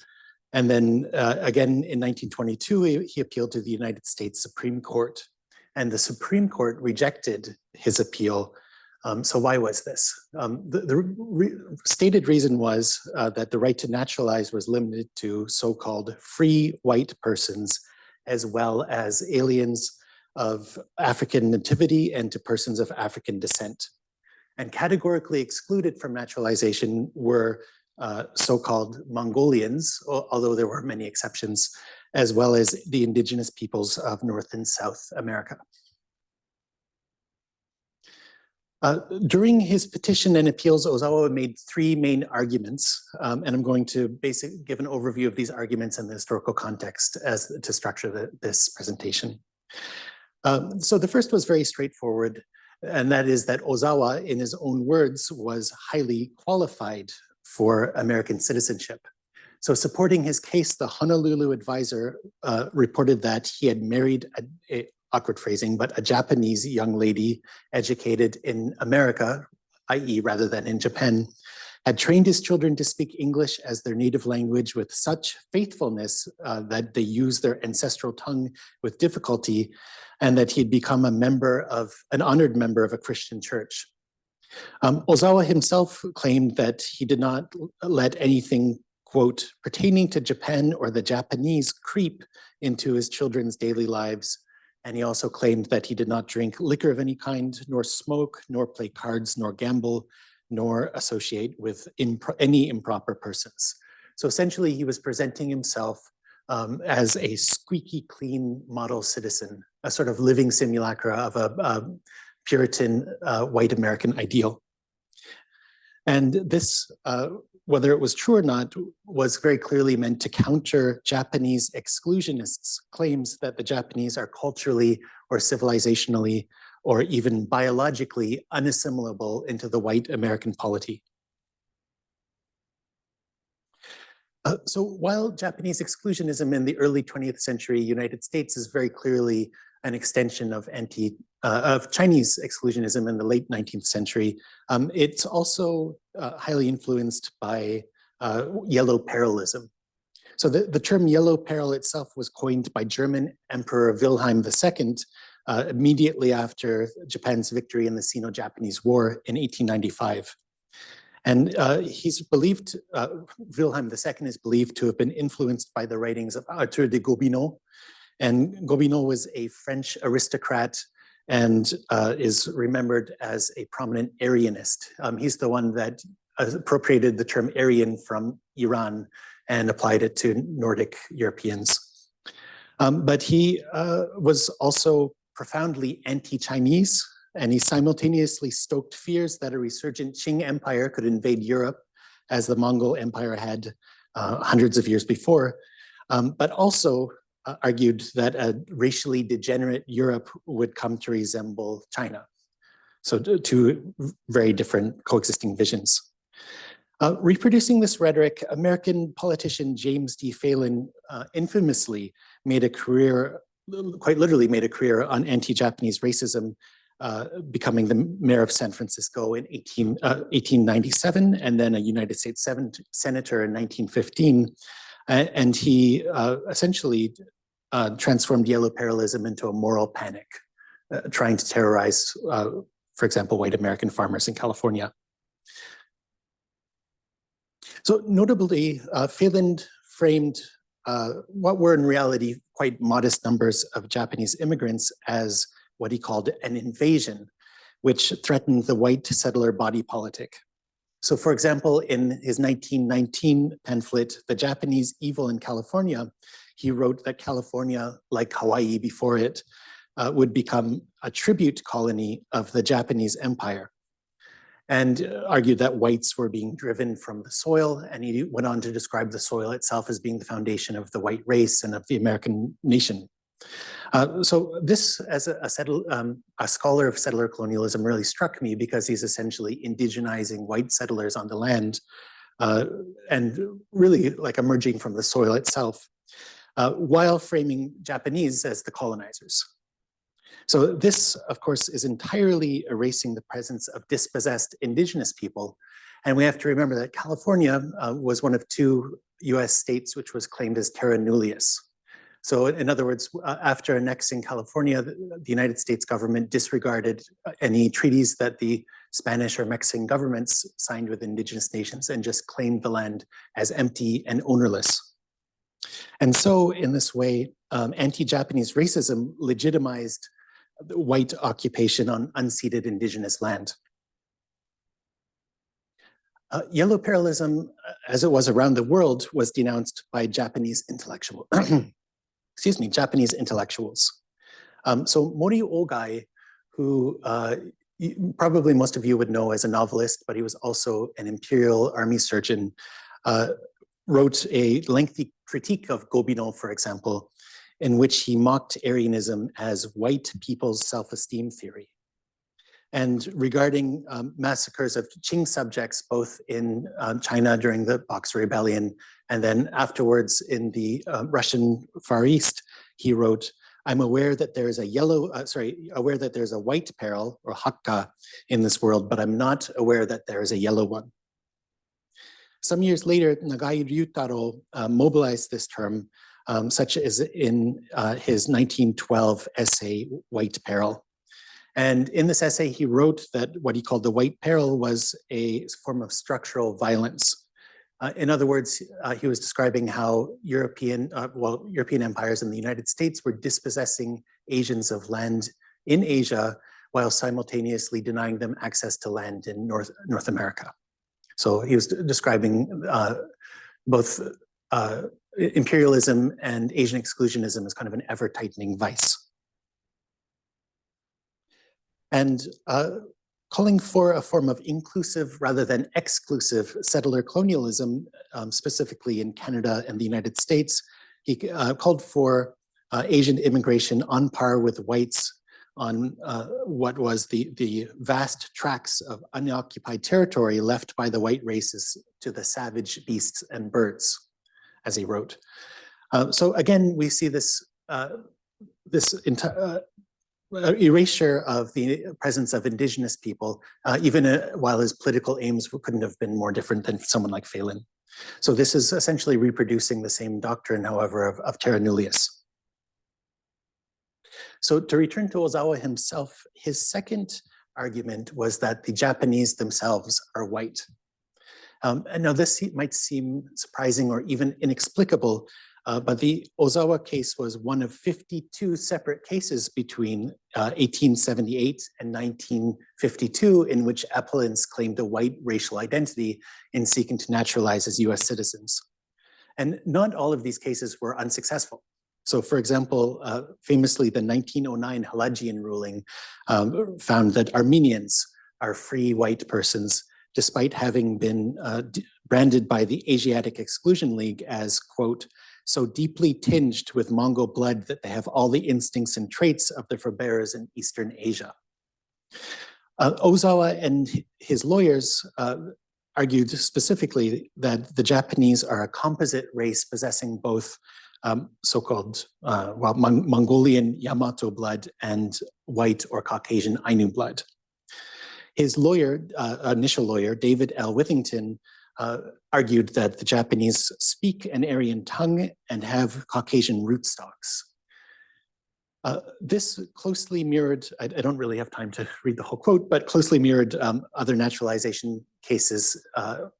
And then again in 1922, he appealed to the United States Supreme Court, and the Supreme Court rejected his appeal. So why was this? The stated reason was that the right to naturalize was limited to so-called free white persons, as well as aliens of African nativity and to persons of African descent. And categorically excluded from naturalization were so-called Mongolians, although there were many exceptions, as well as the indigenous peoples of North and South America. During his petition and appeals, Ozawa made 3 main arguments, and I'm going to basically give an overview of these arguments and the historical context as to structure this presentation. So the first was very straightforward, and that is that Ozawa, in his own words, was highly qualified for American citizenship. So supporting his case, the Honolulu Advisor reported that he had married awkward phrasing, but a Japanese young lady educated in America, i.e. rather than in Japan, had trained his children to speak English as their native language with such faithfulness that they used their ancestral tongue with difficulty, and that he'd become an honored member of a Christian church. Ozawa himself claimed that he did not let anything, quote, pertaining to Japan or the Japanese creep into his children's daily lives. And he also claimed that he did not drink liquor of any kind, nor smoke, nor play cards, nor gamble, nor associate with any improper persons. So essentially, he was presenting himself as a squeaky clean model citizen, a sort of living simulacra of a Puritan white American ideal. And this, whether it was true or not, was very clearly meant to counter Japanese exclusionists' claims that the Japanese are culturally or civilizationally or even biologically unassimilable into the white American polity. So while Japanese exclusionism in the early 20th century United States is very clearly an extension of Chinese exclusionism in the late 19th century, it's also highly influenced by yellow peril-ism. So the term yellow peril itself was coined by German Emperor Wilhelm II immediately after Japan's victory in the Sino-Japanese War in 1895. And he's believed, Wilhelm II is believed to have been influenced by the writings of Arthur de Gobineau. And Gobineau was a French aristocrat and is remembered as a prominent Aryanist. He's the one that appropriated the term Aryan from Iran and applied it to Nordic Europeans. But he was also profoundly anti-Chinese, and he simultaneously stoked fears that a resurgent Qing Empire could invade Europe, as the Mongol Empire had hundreds of years before, but also argued that a racially degenerate Europe would come to resemble China. So 2 very different coexisting visions. Reproducing this rhetoric, American politician James D. Phelan infamously made a career, quite literally made a career on anti-Japanese racism, becoming the mayor of San Francisco in 1897, and then a United States senator in 1915. And he essentially transformed yellow peril-ism into a moral panic, trying to terrorize for example, white American farmers in California. So notably, Phelan framed what were in reality quite modest numbers of Japanese immigrants as what he called an invasion, which threatened the white settler body politic. So for example, in his 1919 pamphlet, The Japanese Evil in California, he wrote that California, like Hawaii before it, would become a tribute colony of the Japanese Empire, and argued that whites were being driven from the soil. And he went on to describe the soil itself as being the foundation of the white race and of the American nation. So this, as a scholar of settler colonialism, really struck me because he's essentially indigenizing white settlers on the land and really like emerging from the soil itself, while framing Japanese as the colonizers. So this, of course, is entirely erasing the presence of dispossessed indigenous people. And we have to remember that California was one of 2 US states which was claimed as terra nullius. So in other words, after annexing California, the United States government disregarded any treaties that the Spanish or Mexican governments signed with indigenous nations and just claimed the land as empty and ownerless. And so in this way, anti-Japanese racism legitimized the white occupation on unceded indigenous land. Yellow imperialism, as it was around the world, was denounced by Japanese intellectuals. Japanese intellectuals. So Mori Ogai, who probably most of you would know as a novelist, but he was also an imperial army surgeon, wrote a lengthy critique of Gobino, for example, in which he mocked Aryanism as white people's self-esteem theory. And regarding massacres of Qing subjects, both in China during the Boxer Rebellion, and then afterwards in the Russian Far East, he wrote, "I'm aware that there is a white peril, or hakka, in this world, but I'm not aware that there is a yellow one." Some years later, Nagai Ryutaro mobilized this term, such as in his 1912 essay, White Peril. And in this essay, he wrote that what he called the white peril was a form of structural violence. In other words, he was describing how European empires in the United States were dispossessing Asians of land in Asia while simultaneously denying them access to land in North America. So he was describing both imperialism and Asian exclusionism as kind of an ever-tightening vice. And calling for a form of inclusive rather than exclusive settler colonialism, specifically in Canada and the United States, he called for Asian immigration on par with whites on what was the vast tracts of unoccupied territory left by the white races to the savage beasts and birds, as he wrote. So again, we see this erasure of the presence of indigenous people, even while his political aims couldn't have been more different than someone like Phelan. So this is essentially reproducing the same doctrine, however, of terra nullius. So to return to Ozawa himself, his second argument was that the Japanese themselves are white. And now this might seem surprising or even inexplicable, but the Ozawa case was one of 52 separate cases between 1878 and 1952 in which appellants claimed a white racial identity in seeking to naturalize as US citizens. And not all of these cases were unsuccessful. So for example, famously the 1909 Halajian ruling found that Armenians are free white persons despite having been branded by the Asiatic Exclusion League as, quote, so deeply tinged with Mongol blood that they have all the instincts and traits of the forebears in Eastern Asia. Ozawa and his lawyers argued specifically that the Japanese are a composite race possessing both so-called Mongolian Yamato blood and white or Caucasian Ainu blood. His lawyer, initial lawyer, David L. Withington, argued that the Japanese speak an Aryan tongue and have Caucasian rootstocks. This closely mirrored, I don't really have time to read the whole quote, but closely mirrored other naturalization cases,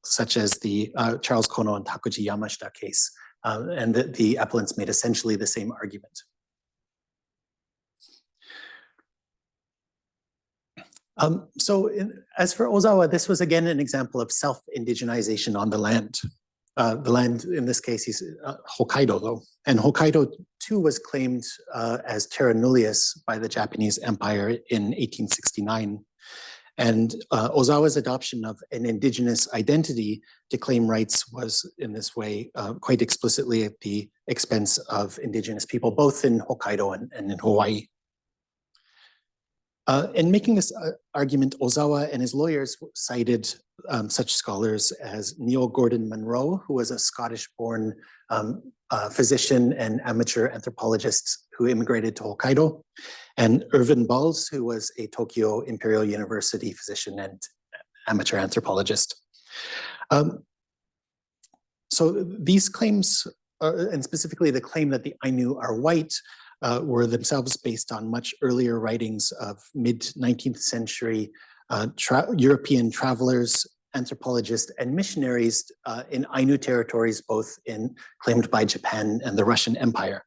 such as the Charles Kono and Takuji Yamashita case, and the appellants made essentially the same argument. As for Ozawa, this was again an example of self-indigenization on the land. The land in this case is Hokkaido, though, and Hokkaido too was claimed as terra nullius by the Japanese Empire in 1869. And Ozawa's adoption of an indigenous identity to claim rights was in this way quite explicitly at the expense of indigenous people, both in Hokkaido and in Hawaii. In making this argument, Ozawa and his lawyers cited such scholars as Neil Gordon Munro, who was a Scottish-born physician and amateur anthropologist who immigrated to Hokkaido, and Irvin Balls, who was a Tokyo Imperial University physician and amateur anthropologist. So these claims, and specifically the claim that the Ainu are white, were themselves based on much earlier writings of mid-19th century European travelers, anthropologists, and missionaries in Ainu territories, both claimed by Japan and the Russian Empire.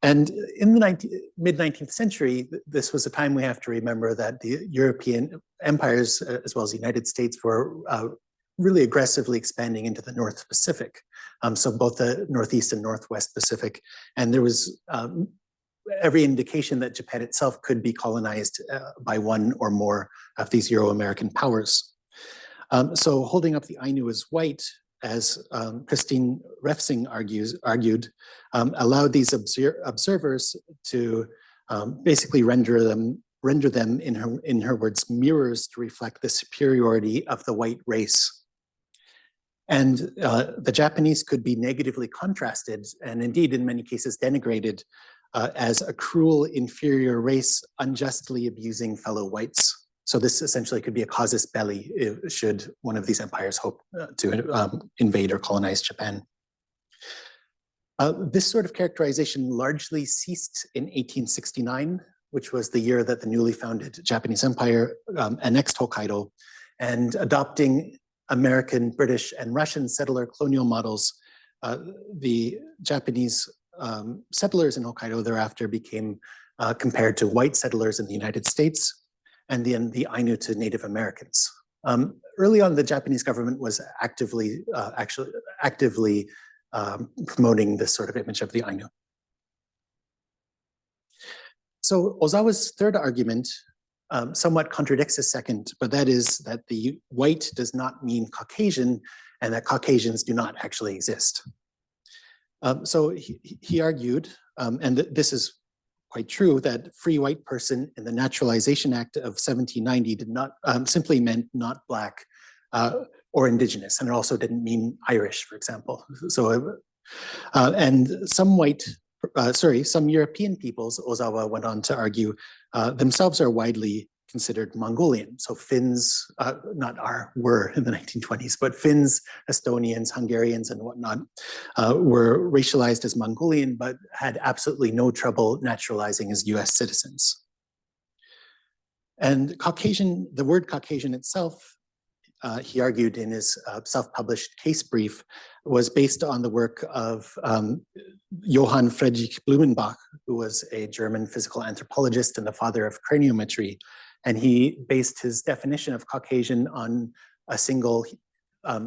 And in the mid-19th century, this was a time we have to remember that the European empires, as well as the United States, were really aggressively expanding into the North Pacific. So both the Northeast and Northwest Pacific. And there was every indication that Japan itself could be colonized by one or more of these Euro-American powers. So holding up the Ainu as white, as Christine Refsing argued, allowed these observers to basically render them, in her words, mirrors to reflect the superiority of the white race. And the Japanese could be negatively contrasted, and indeed in many cases denigrated, as a cruel, inferior race unjustly abusing fellow whites. So this essentially could be a casus belli should one of these empires hope to invade or colonize Japan. This sort of characterization largely ceased in 1869, which was the year that the newly founded Japanese Empire annexed Hokkaido, and adopting American, British, and Russian settler colonial models, the Japanese settlers in Hokkaido thereafter became compared to white settlers in the United States, and then the Ainu to Native Americans. Early on, the Japanese government was actively promoting this sort of image of the Ainu. So Ozawa's third argument somewhat contradicts his second, but that is that the white does not mean Caucasian, and that Caucasians do not actually exist. So he argued, and this is quite true, that free white person in the Naturalization Act of 1790 did not simply meant not Black or Indigenous, and it also didn't mean Irish, for example. So, and some European peoples, Ozawa went on to argue, themselves are widely considered Mongolian. So Finns, were in the 1920s, but Finns, Estonians, Hungarians, and whatnot were racialized as Mongolian, but had absolutely no trouble naturalizing as US citizens. And Caucasian, the word Caucasian itself, he argued in his self-published case brief, was based on the work of Johann Friedrich Blumenbach, who was a German physical anthropologist and the father of craniometry. And he based his definition of Caucasian on a single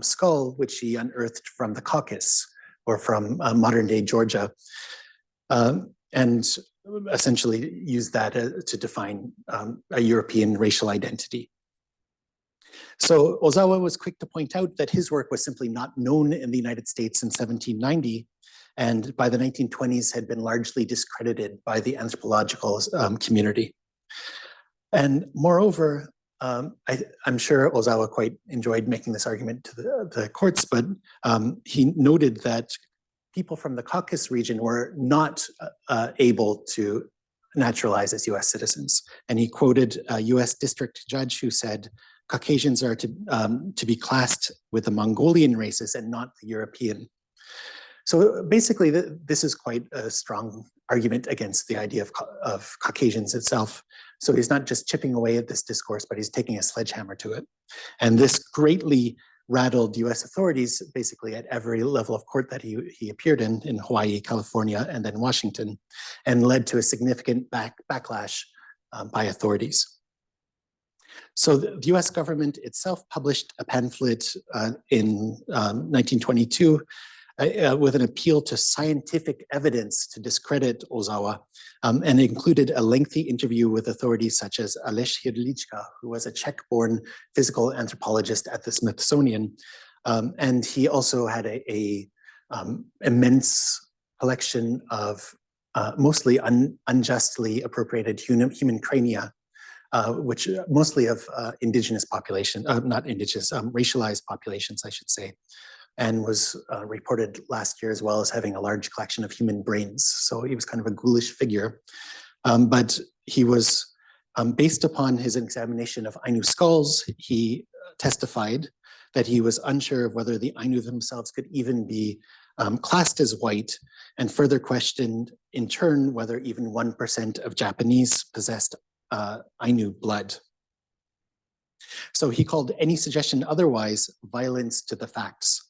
skull, which he unearthed from the Caucasus, or from modern-day Georgia, and essentially used that to define a European racial identity. So Ozawa was quick to point out that his work was simply not known in the United States in 1790, and by the 1920s had been largely discredited by the anthropological community. And moreover, I'm sure Ozawa quite enjoyed making this argument to the courts, but he noted that people from the Caucasus region were not able to naturalize as US citizens. And he quoted a US district judge who said, Caucasians are to be classed with the Mongolian races and not the European. So basically, this is quite a strong argument against the idea of Caucasians itself. So he's not just chipping away at this discourse, but he's taking a sledgehammer to it. And this greatly rattled US authorities basically at every level of court that he appeared in Hawaii, California, and then Washington, and led to a significant backlash by authorities. So the US government itself published a pamphlet in 1922 with an appeal to scientific evidence to discredit Ozawa, and included a lengthy interview with authorities such as Aleš Hrdlička, who was a Czech-born physical anthropologist at the Smithsonian. And he also had a immense collection of mostly unjustly appropriated human crania, which mostly of indigenous population, not indigenous, racialized populations, I should say, and was reported last year as well as having a large collection of human brains. So he was kind of a ghoulish figure. But he was, based upon his examination of Ainu skulls, he testified that he was unsure of whether the Ainu themselves could even be classed as white, and further questioned in turn whether even 1% of Japanese possessed Ainu blood. So he called any suggestion otherwise violence to the facts.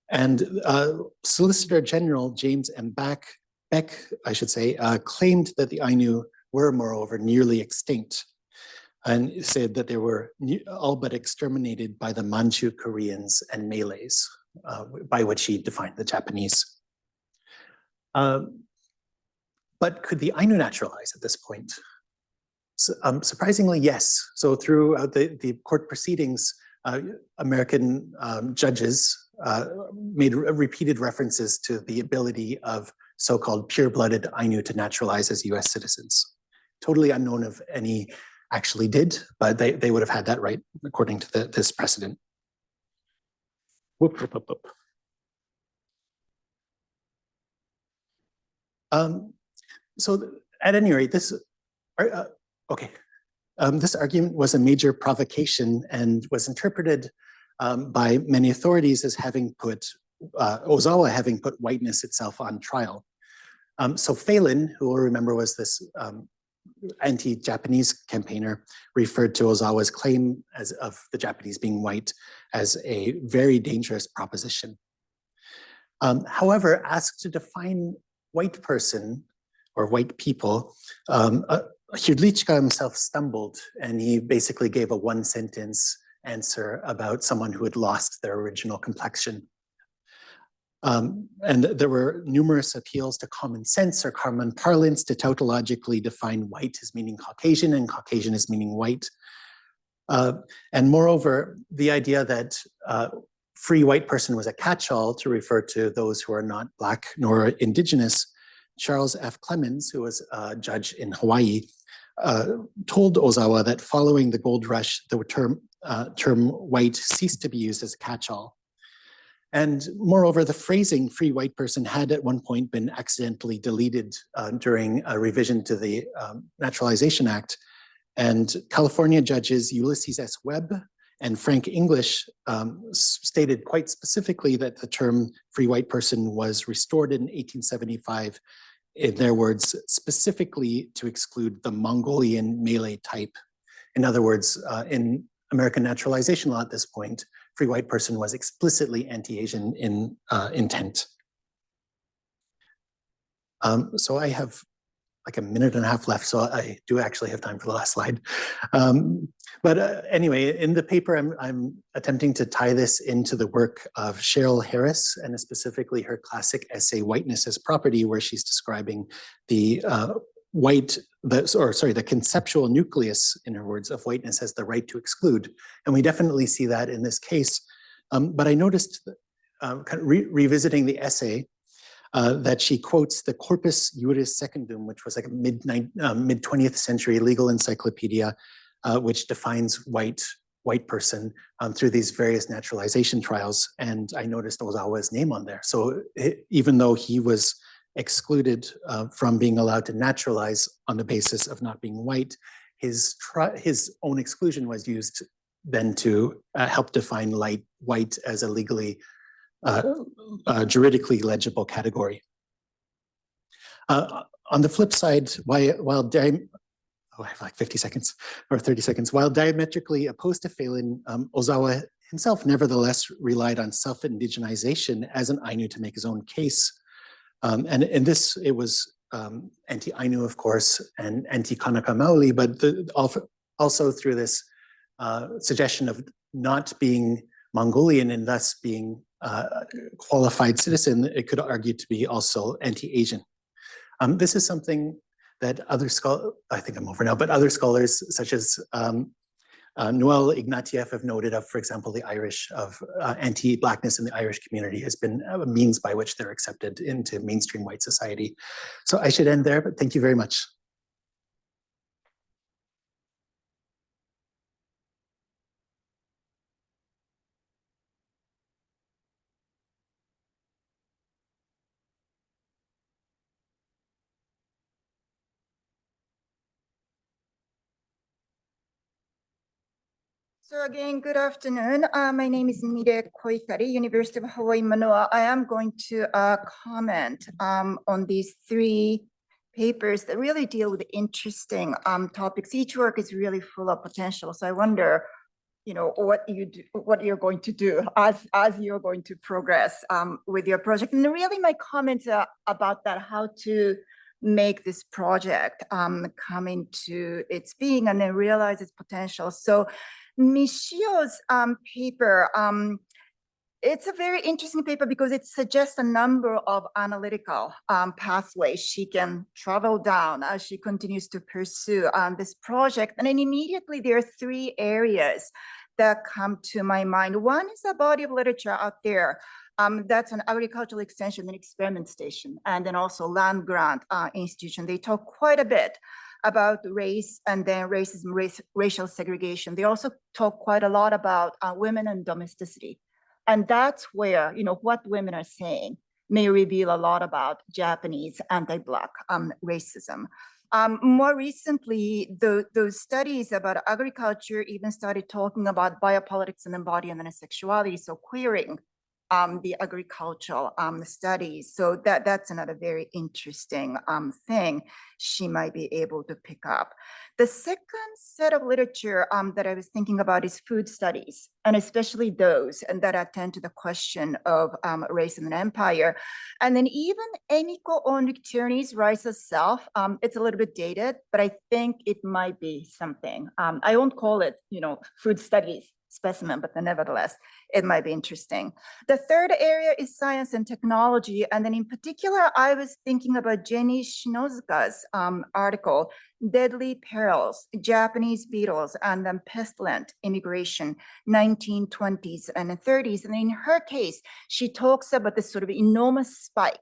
And Solicitor General James M. Beck, I should say, claimed that the Ainu were moreover nearly extinct, and said that they were all but exterminated by the Manchu Koreans and Malays, by which he defined the Japanese. But could the Ainu naturalize at this point? So, surprisingly, yes. So throughout the court proceedings, American judges made repeated references to the ability of so-called pure-blooded Ainu to naturalize as US citizens. Totally unknown if any actually did, but they would have had that right according to this precedent. Whoop, whoop, whoop, whoop. So at any rate, this argument was a major provocation and was interpreted by many authorities as having put Ozawa having put whiteness itself on trial. So Phelan, who we'll remember was this anti-Japanese campaigner, referred to Ozawa's claim of the Japanese being white as a very dangerous proposition. However, asked to define white person or white people, Hrdlička himself stumbled, and he basically gave a one-sentence answer about someone who had lost their original complexion. And there were numerous appeals to common sense or common parlance to tautologically define white as meaning Caucasian and Caucasian as meaning white. And moreover, the idea that free white person was a catch-all to refer to those who are not Black nor indigenous. Charles F. Clemens, who was a judge in Hawaii, told Ozawa that following the gold rush, the term white ceased to be used as a catch-all. And moreover, the phrasing free white person had at one point been accidentally deleted during a revision to the Naturalization Act. And California judges Ulysses S. Webb and Frank English stated quite specifically that the term free white person was restored in 1875, in their words, specifically to exclude the Mongolian Malay type. In other words, in American naturalization law at this point, free white person was explicitly anti-Asian in intent. So I have like a minute and a half left, so I do actually have time for the last slide. But anyway, in the paper, I'm attempting to tie this into the work of Cheryl Harris, and specifically her classic essay, Whiteness as Property, where she's describing the the conceptual nucleus, in her words, of whiteness as the right to exclude. And we definitely see that in this case. But I noticed, kind of revisiting the essay, that she quotes the Corpus Juris Secundum, which was like a mid 20th century legal encyclopedia, which defines white person through these various naturalization trials. And I noticed Ozawa's name on there. So even though he was excluded from being allowed to naturalize on the basis of not being white, his own exclusion was used then to help define white as a legally juridically legible category. On the flip side, I have like 50 seconds or 30 seconds. While diametrically opposed to Phelan, Ozawa himself nevertheless relied on self-indigenization as an Ainu to make his own case. And in this, it was anti-Ainu, of course, and anti-Kanaka Maoli, but also through this suggestion of not being Mongolian and thus being a qualified citizen, it could argue to be also anti-Asian. This is something that other scholars, I think I'm over now, but other scholars such as Noel Ignatieff have noted of, for example, the Irish of anti-Blackness in the Irish community has been a means by which they're accepted into mainstream white society. So I should end there, but thank you very much. So again, good afternoon. My name is Mire Koikari, University of Hawaii, Manoa. I am going to comment on these three papers that really deal with interesting topics. Each work is really full of potential. So I wonder, what you're going to do as you're going to progress with your project. And really my comments are about that, how to make this project come into its being and then realize its potential. So Mishio's paper, it's a very interesting paper because it suggests a number of analytical pathways she can travel down as she continues to pursue this project. And then immediately there are three areas that come to my mind. One is a body of literature out there that's an agricultural extension and experiment station, and then also land grant institution. They talk quite a bit about race and then racism, racial segregation. They also talk quite a lot about women and domesticity. And that's where, what women are saying may reveal a lot about Japanese anti-Black racism. More recently, those studies about agriculture even started talking about biopolitics and embodiment and sexuality, so queering the agricultural studies. So that's another very interesting thing she might be able to pick up. The second set of literature that I was thinking about is food studies, and especially those that attend to the question of race and empire. And then even Emiko Onriktierney's Rise of Self, it's a little bit dated, but I think it might be something. I won't call it, food studies specimen, but then nevertheless, it might be interesting. The third area is science and technology. And then in particular, I was thinking about Jenny Shinozuka's article, Deadly Perils, Japanese Beetles and then Pestilent Immigration, 1920s and 30s. And in her case, she talks about this sort of enormous spike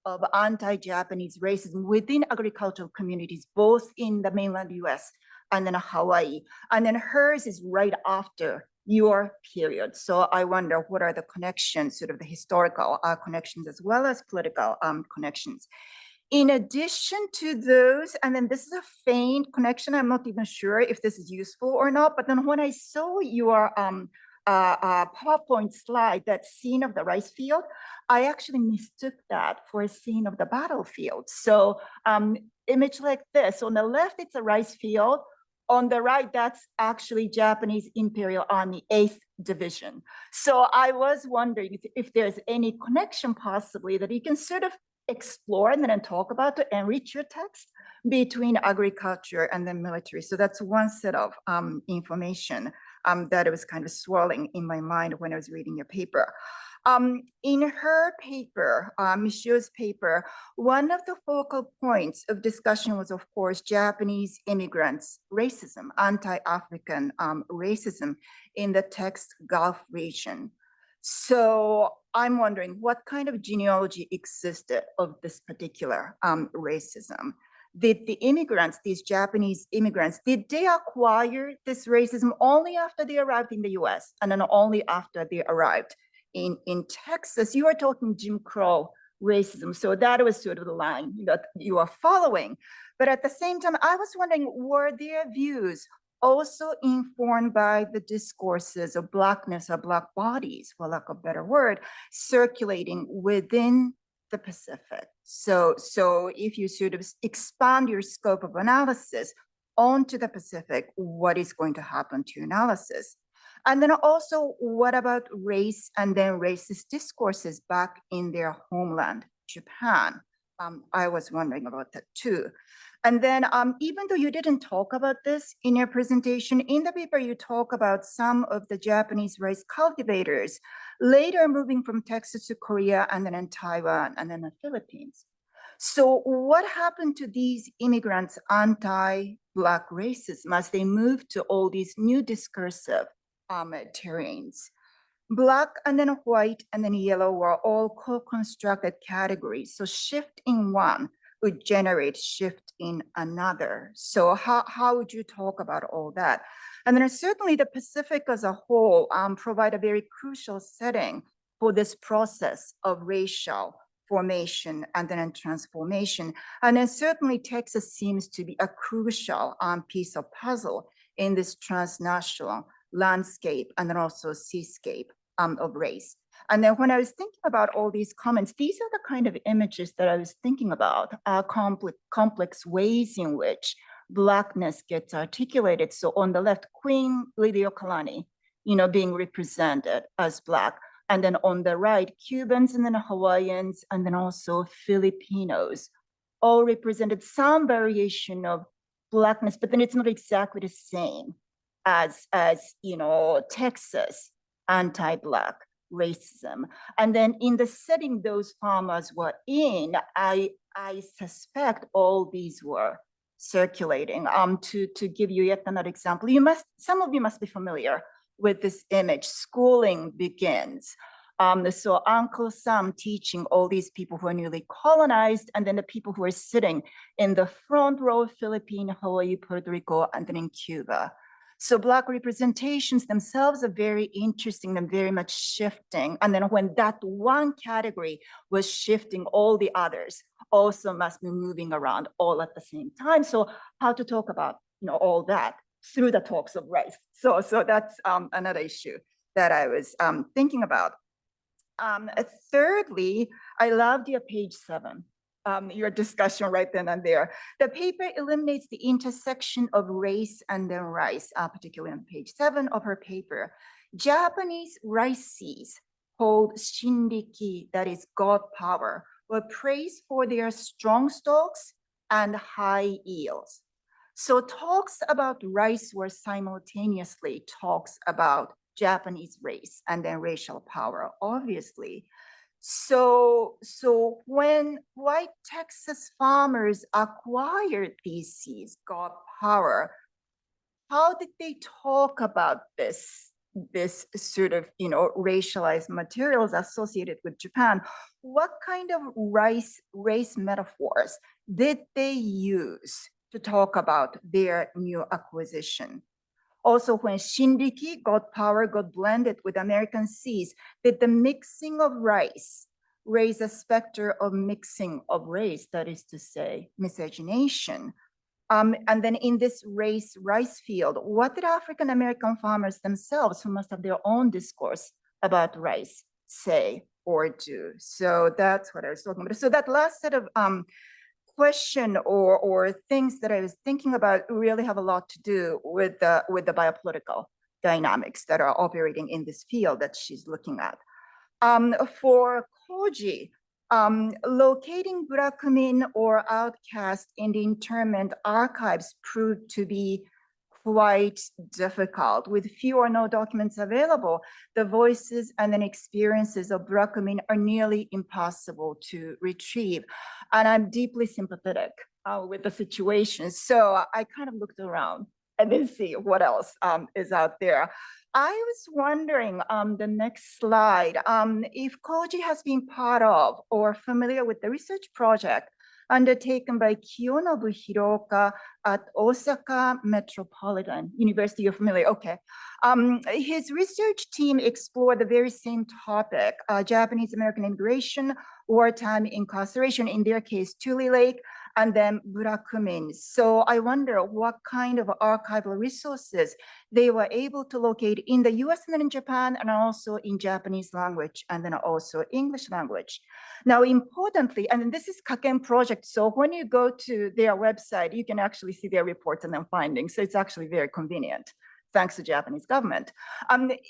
of anti-Japanese racism within agricultural communities, both in the mainland US and then Hawaii. And then hers is right after your period. So I wonder what are the connections, sort of the historical connections as well as political connections. In addition to those, and then this is a faint connection, I'm not even sure if this is useful or not, but then when I saw your PowerPoint slide, that scene of the rice field, I actually mistook that for a scene of the battlefield. So image like this, on the left, it's a rice field. On the right, that's actually Japanese Imperial Army 8th Division. So I was wondering if there's any connection possibly that you can sort of explore and then talk about to enrich your text between agriculture and the military. So that's one set of information that was kind of swirling in my mind when I was reading your paper. In her paper, Mishio's paper, one of the focal points of discussion was, of course, Japanese immigrants' racism, anti-African racism in the text Gulf region. So I'm wondering what kind of genealogy existed of this particular racism? Did the immigrants, these Japanese immigrants, did they acquire this racism only after they arrived in the US and then only after they arrived in Texas? You are talking Jim Crow racism. So that was sort of the line that you are following. But at the same time, I was wondering, were their views also informed by the discourses of Blackness or Black bodies, for lack of a better word, circulating within the Pacific. So if you sort of expand your scope of analysis onto the Pacific, what is going to happen to your analysis? And then also, what about race and then racist discourses back in their homeland, Japan? I was wondering about that too. And then even though you didn't talk about this in your presentation, in the paper you talk about some of the Japanese rice cultivators later moving from Texas to Korea and then in Taiwan and then the Philippines. So what happened to these immigrants' anti-Black racism as they moved to all these new discursive terrains? Black and then white and then yellow were all co-constructed categories. So shift in one would generate shift in another. So how would you talk about all that? And then certainly the Pacific as a whole provide a very crucial setting for this process of racial formation and then transformation. And then certainly Texas seems to be a crucial piece of puzzle in this transnational landscape and then also seascape of race. And then when I was thinking about all these comments, these are the kind of images that I was thinking about, complex ways in which Blackness gets articulated. So on the left, Queen Liliuokalani, being represented as Black. And then on the right, Cubans and then Hawaiians and then also Filipinos, all represented some variation of Blackness, but then it's not exactly the same as Texas anti-Black racism. And then in the setting those farmers were in, I suspect all these were circulating. To give you yet another example, some of you must be familiar with this image. Schooling begins. So Uncle Sam teaching all these people who are newly colonized, and then the people who are sitting in the front row, Philippines, Hawaii, Puerto Rico, and then in Cuba. So Black representations themselves are very interesting and very much shifting. And then when that one category was shifting, all the others also must be moving around all at the same time. So how to talk about all that through the talks of race. So that's another issue that I was thinking about. Thirdly, I loved your page 7. Your discussion right then and there. The paper eliminates the intersection of race and then rice, particularly on page 7 of her paper. Japanese rice seeds called shindiki, that is God power, were praised for their strong stalks and high yields. So talks about rice were simultaneously talks about Japanese race and then racial power, obviously. So when white Texas farmers acquired these seeds, God power, how did they talk about this sort of racialized materials associated with Japan? What kind of race metaphors did they use to talk about their new acquisition? Also, when shindiki, God power, got blended with American seeds, did the mixing of rice raise a specter of mixing of race, that is to say, miscegenation? And then in this rice field, what did African American farmers themselves, who must have their own discourse about rice, say or do? So that's what I was talking about. So that last set of question or things that I was thinking about really have a lot to do with the biopolitical dynamics that are operating in this field that she's looking at. For Koji, locating Black men or outcasts in the internment archives proved to be quite difficult. With few or no documents available, the voices and then experiences of Black men are nearly impossible to retrieve. And I'm deeply sympathetic with the situation. So I kind of looked around and then see what else is out there. I was wondering, the next slide, if Koji has been part of or familiar with the research project undertaken by Kiyonobu Hiroka at Osaka Metropolitan University. You're familiar? Okay. His research team explored the very same topic, Japanese American immigration, wartime incarceration, in their case, Tule Lake, and then Burakumin. So I wonder what kind of archival resources they were able to locate in the US and in Japan, and also in Japanese language, and then also English language. Now, importantly, and this is Kaken project, so when you go to their website, you can actually see their reports and then findings. So it's actually very convenient, thanks to Japanese government.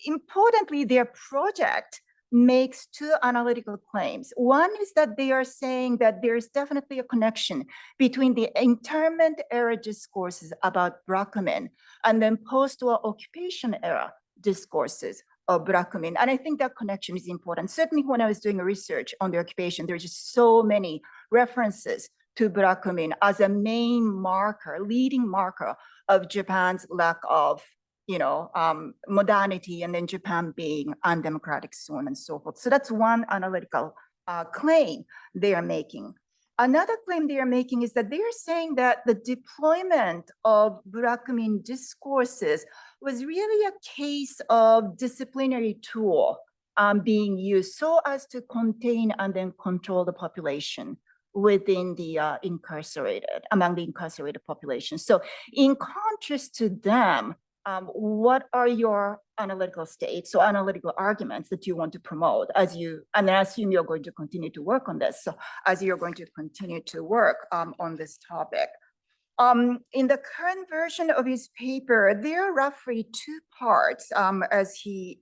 Importantly, their project makes two analytical claims. One is that they are saying that there is definitely a connection between the internment era discourses about black women and then post-war occupation era discourses of black women. And I think that connection is important. Certainly when I was doing research on the occupation, there's just so many references to black women as a main marker, leading marker of Japan's lack of modernity, and then Japan being undemocratic, so on and so forth. So that's one analytical claim they are making. Another claim they are making is that they are saying that the deployment of Burakumin discourses was really a case of disciplinary tool being used so as to contain and then control the population within the among the incarcerated population. So in contrast to them, what are your analytical states or analytical arguments that you want to promote and I assume you're going to continue to work on this. So as you're going to continue to work on this topic. In the current version of his paper, there are roughly two parts as he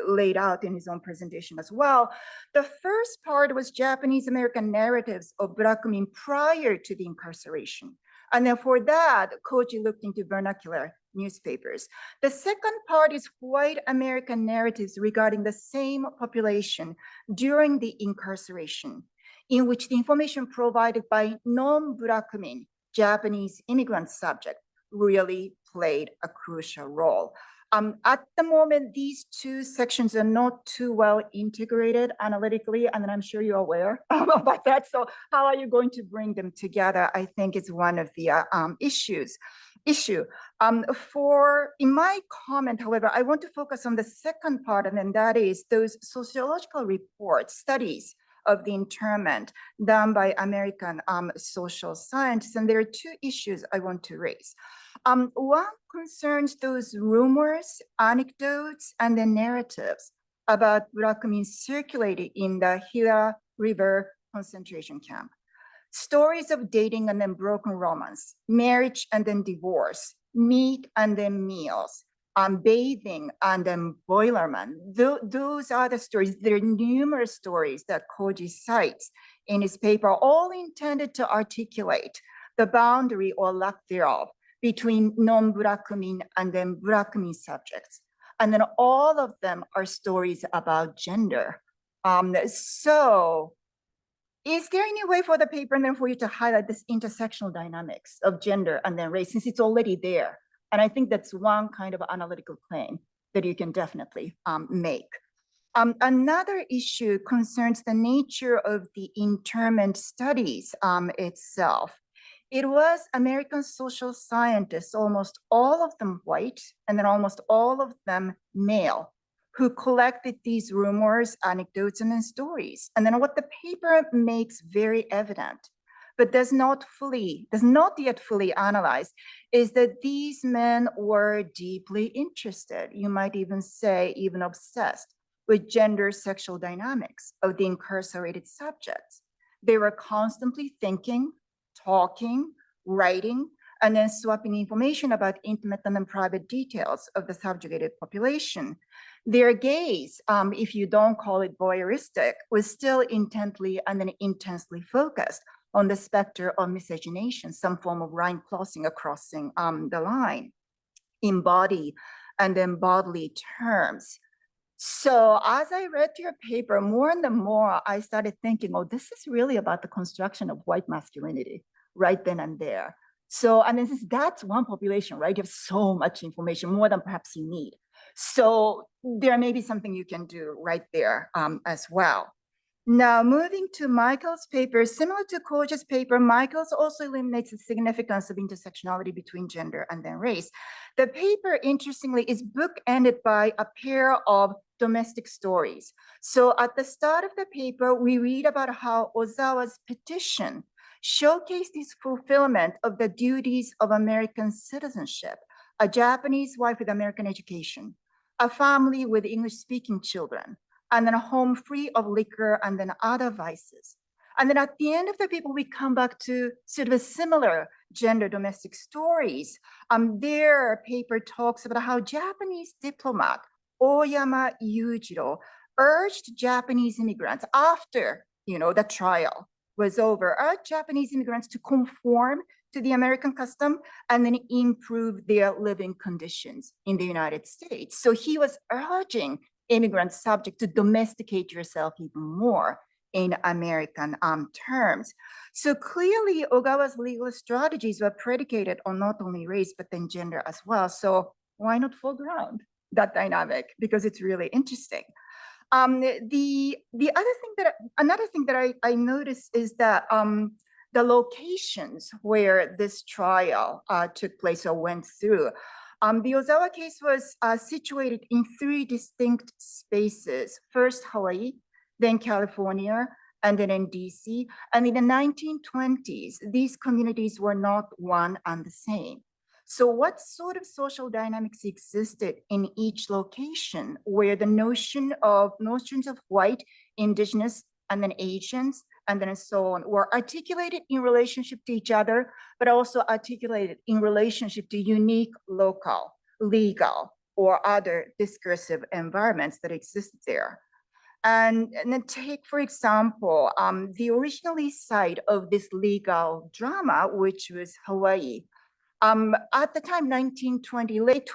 laid out in his own presentation as well. The first part was Japanese American narratives of black women prior to the incarceration. And then for that, Koji looked into vernacular newspapers. The second part is white American narratives regarding the same population during the incarceration, in which the information provided by non-black women, Japanese immigrant subjects, really played a crucial role. At the moment, these two sections are not too well integrated analytically, and I'm sure you're aware about that. So how are you going to bring them together? I think is one of the issue. In my comment, however, I want to focus on the second part, and then that is those sociological reports, studies of the internment done by American social scientists. And there are two issues I want to raise. One concerns those rumors, anecdotes, and the narratives about black women circulated in the Gila River concentration camp. Stories of dating and then broken romance, marriage and then divorce, meat and then meals, bathing and then boilerman. Those are the stories. There are numerous stories that Koji cites in his paper, all intended to articulate the boundary or lack thereof between non-black women and then black women subjects. And then all of them are stories about gender. So is there any way for the paper and then for you to highlight this intersectional dynamics of gender and then race, since it's already there? And I think that's one kind of analytical claim that you can definitely make. Another issue concerns the nature of the internment studies itself. It was American social scientists, almost all of them white, and then almost all of them male, who collected these rumors, anecdotes, and then stories. And then what the paper makes very evident, but does not yet fully analyze, is that these men were deeply interested, you might even say even obsessed, with gender sexual dynamics of the incarcerated subjects. They were constantly thinking, talking, writing, and then swapping information about intimate and then private details of the subjugated population. Their gaze, if you don't call it voyeuristic, was still intently and then intensely focused on the specter of miscegenation, some form of line crossing or crossing the line in body and then bodily terms. So as I read your paper, more and more, I started thinking, oh, this is really about the construction of white masculinity right then and there. So, and that's one population, right? You have so much information, more than perhaps you need. So there may be something you can do right there as well. Now, moving to Michael's paper, similar to Koji's paper, Michael's also eliminates the significance of intersectionality between gender and then race. The paper, interestingly, is bookended by a pair of domestic stories. So at the start of the paper, we read about how Ozawa's petition showcased his fulfillment of the duties of American citizenship, a Japanese wife with American education, a family with English-speaking children, and then a home free of liquor and then other vices. And then at the end of the paper, we come back to sort of a similar gender domestic stories. Their paper talks about how Japanese diplomat Oyama Yujiro urged Japanese immigrants after, the trial was over, urged Japanese immigrants to conform to the American custom and then improve their living conditions in the United States. So he was urging immigrants subject to domesticate yourself even more in American terms. So clearly, Ogawa's legal strategies were predicated on not only race, but then gender as well. So why not foreground that dynamic? Because it's really interesting. Another thing that I noticed is that the locations where this trial took place or went through. The Ozawa case was situated in 3 distinct spaces. First, Hawaii, then California, and then in DC. And in the 1920s, these communities were not one and the same. So what sort of social dynamics existed in each location where the notions of white, indigenous, and then Asians, and then so on, were articulated in relationship to each other, but also articulated in relationship to unique local, legal, or other discursive environments that existed there. And then take, for example, the originally site of this legal drama, which was Hawaii. At the time, 1920, late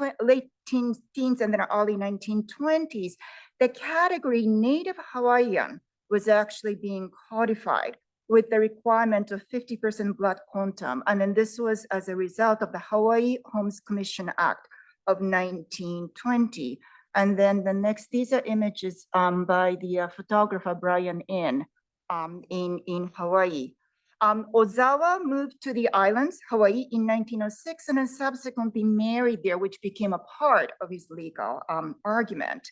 teens and then early 1920s, the category Native Hawaiian was actually being codified with the requirement of 50% blood quantum. And then this was as a result of the Hawaii Homes Commission Act of 1920. And then the next, these are images by the photographer Brian in Hawaii. Ozawa moved to the islands, Hawaii, in 1906, and then subsequently married there, which became a part of his legal argument.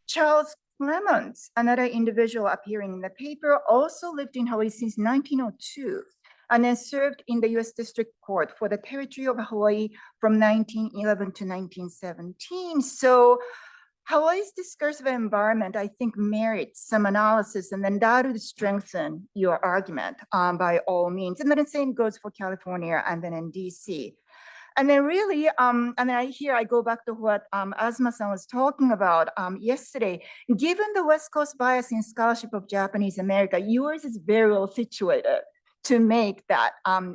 Charles Clements, another individual appearing in the paper, also lived in Hawaii since 1902, and then served in the U.S. District Court for the Territory of Hawaii from 1911 to 1917. So Hawaii's discursive environment, I think, merits some analysis, and then that would strengthen your argument by all means. And then the same goes for California and then in DC. And then really, and then I go back to what Asuma-san was talking about yesterday. Given the West Coast bias in scholarship of Japanese America, yours is very well situated to make that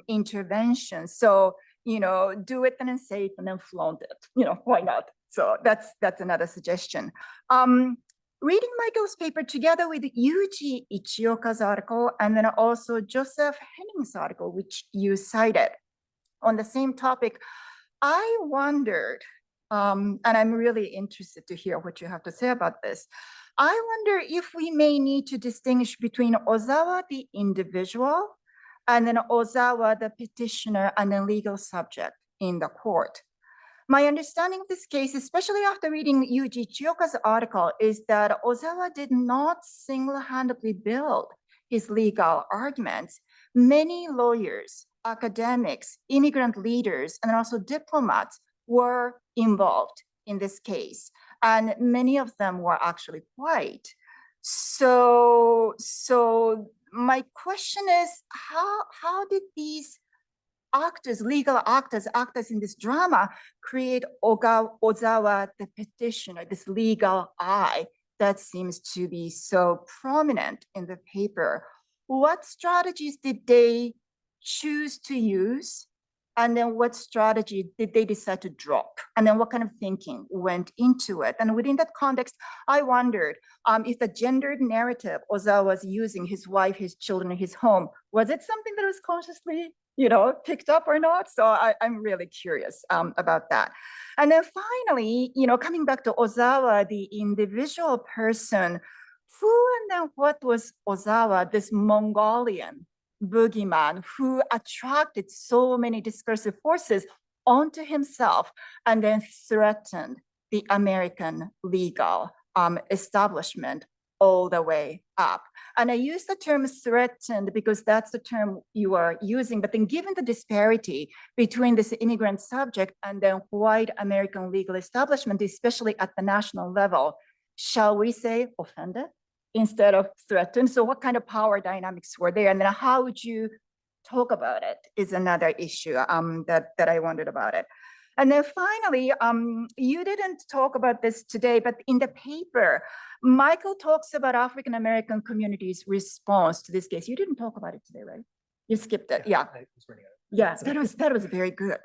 intervention. So, do it and then say it and then flaunt it. Why not? So that's another suggestion. Reading Michael's paper together with Yuji Ichioka's article and then also Joseph Henning's article, which you cited on the same topic, I wondered, and I'm really interested to hear what you have to say about this. I wonder if we may need to distinguish between Ozawa, the individual, and then Ozawa, the petitioner and the legal subject in the court. My understanding of this case, especially after reading Yuji Ichioka's article, is that Ozawa did not single-handedly build his legal arguments. Many lawyers, academics, immigrant leaders, and also diplomats were involved in this case, and many of them were actually white. So my question is, how did these actors, legal actors in this drama, create Ozawa, the petitioner, this legal eye that seems to be so prominent in the paper? What strategies did they choose to use? And then what strategy did they decide to drop? And then what kind of thinking went into it? And within that context, I wondered if the gendered narrative Ozawa was using, his wife, his children, his home, was it something that was consciously, picked up or not? So I'm really curious about that. And then finally, coming back to Ozawa, the individual person, who and then what was Ozawa, this Mongolian boogeyman who attracted so many discursive forces onto himself and then threatened the American legal establishment all the way up. And I use the term threatened because that's the term you are using, but then given the disparity between this immigrant subject and then white American legal establishment, especially at the national level, shall we say offended instead of threatened? So what kind of power dynamics were there? And then how would you talk about it is another issue that I wondered about it. And then finally, you didn't talk about this today, but in the paper, Michael talks about African-American communities' response to this case. You didn't talk about it today, right? You skipped it, yeah. Yeah, that was very good.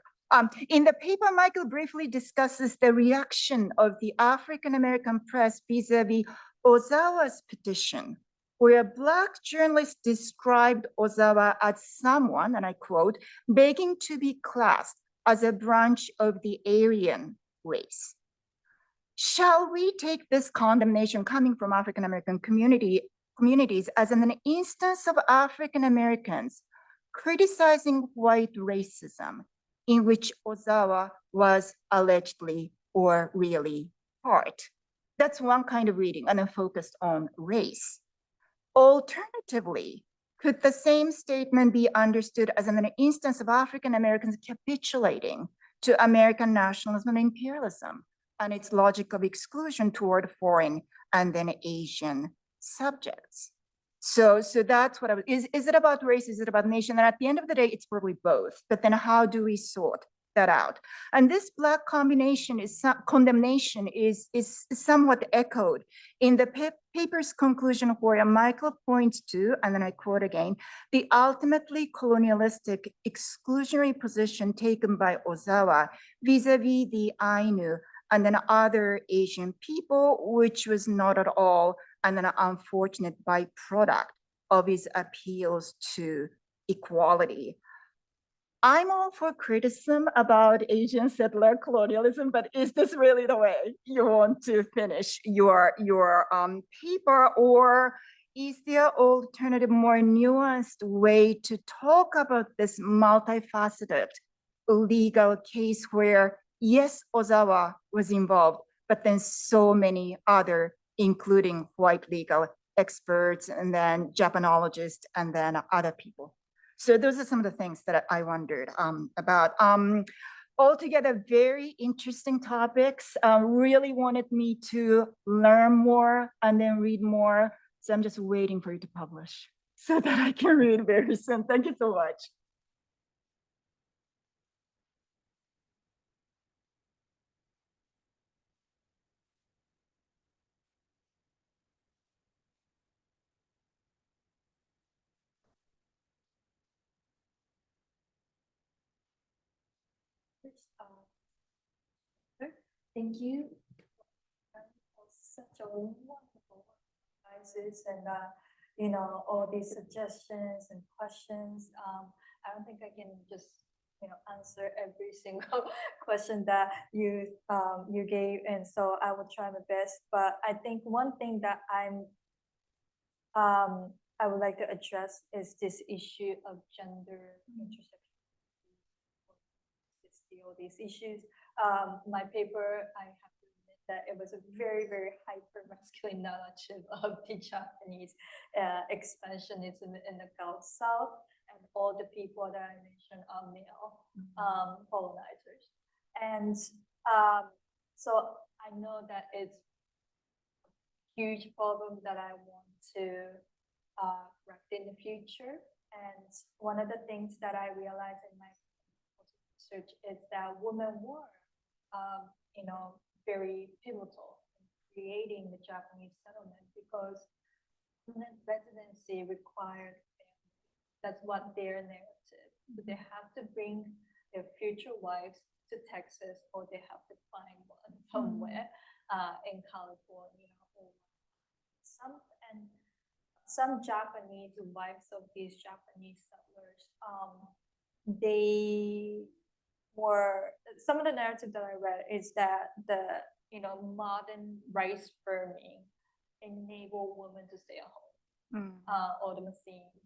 In the paper, Michael briefly discusses the reaction of the African-American press vis-a-vis Ozawa's petition, where a Black journalist described Ozawa as someone, and I quote, begging to be classed as a branch of the Aryan race. Shall we take this condemnation coming from African-American communities as an instance of African-Americans criticizing white racism in which Ozawa was allegedly or really part? That's one kind of reading and then focused on race. Alternatively, could the same statement be understood as an instance of African Americans capitulating to American nationalism and imperialism and its logic of exclusion toward foreign and then Asian subjects? So that's what is it about race? Is it about nation? And at the end of the day, it's probably both. But then how do we sort that out? And this Black condemnation is somewhat echoed in the paper's conclusion, where Michael points to, and then I quote again, the ultimately colonialistic exclusionary position taken by Ozawa vis-a-vis the Ainu and then other Asian people, which was not at all an unfortunate byproduct of his appeals to equality. I'm all for criticism about Asian settler colonialism, but is this really the way you want to finish your paper, or is there alternative, more nuanced way to talk about this multifaceted legal case where, yes, Ozawa was involved, but then so many other, including white legal experts and then Japanologists and then other people? So those are some of the things that I wondered about. Altogether, very interesting topics. Really wanted me to learn more and then read more. So I'm just waiting for you to publish so that I can read very soon. Thank you so much. Thank you for such a wonderful advices and all these suggestions and questions. I don't think I can just answer every single question that you gave, and so I will try my best. But I think one thing that I would like to address is this issue of gender intersection. All these issues. My paper, I have to admit that it was a very, very hyper-masculine narrative of the Japanese expansionism in the Gulf South, and all the people that I mentioned are male colonizers. And so I know that it's a huge problem that I want to correct in the future. And one of the things that I realized in my research is that women were, very pivotal in creating the Japanese settlement, because permanent residency required family. That's what their narrative. So they have to bring their future wives to Texas, or they have to find one somewhere in California. Or some Japanese wives of these Japanese settlers, some of the narrative that I read is that the modern rice farming enable women to stay at home, or the machines,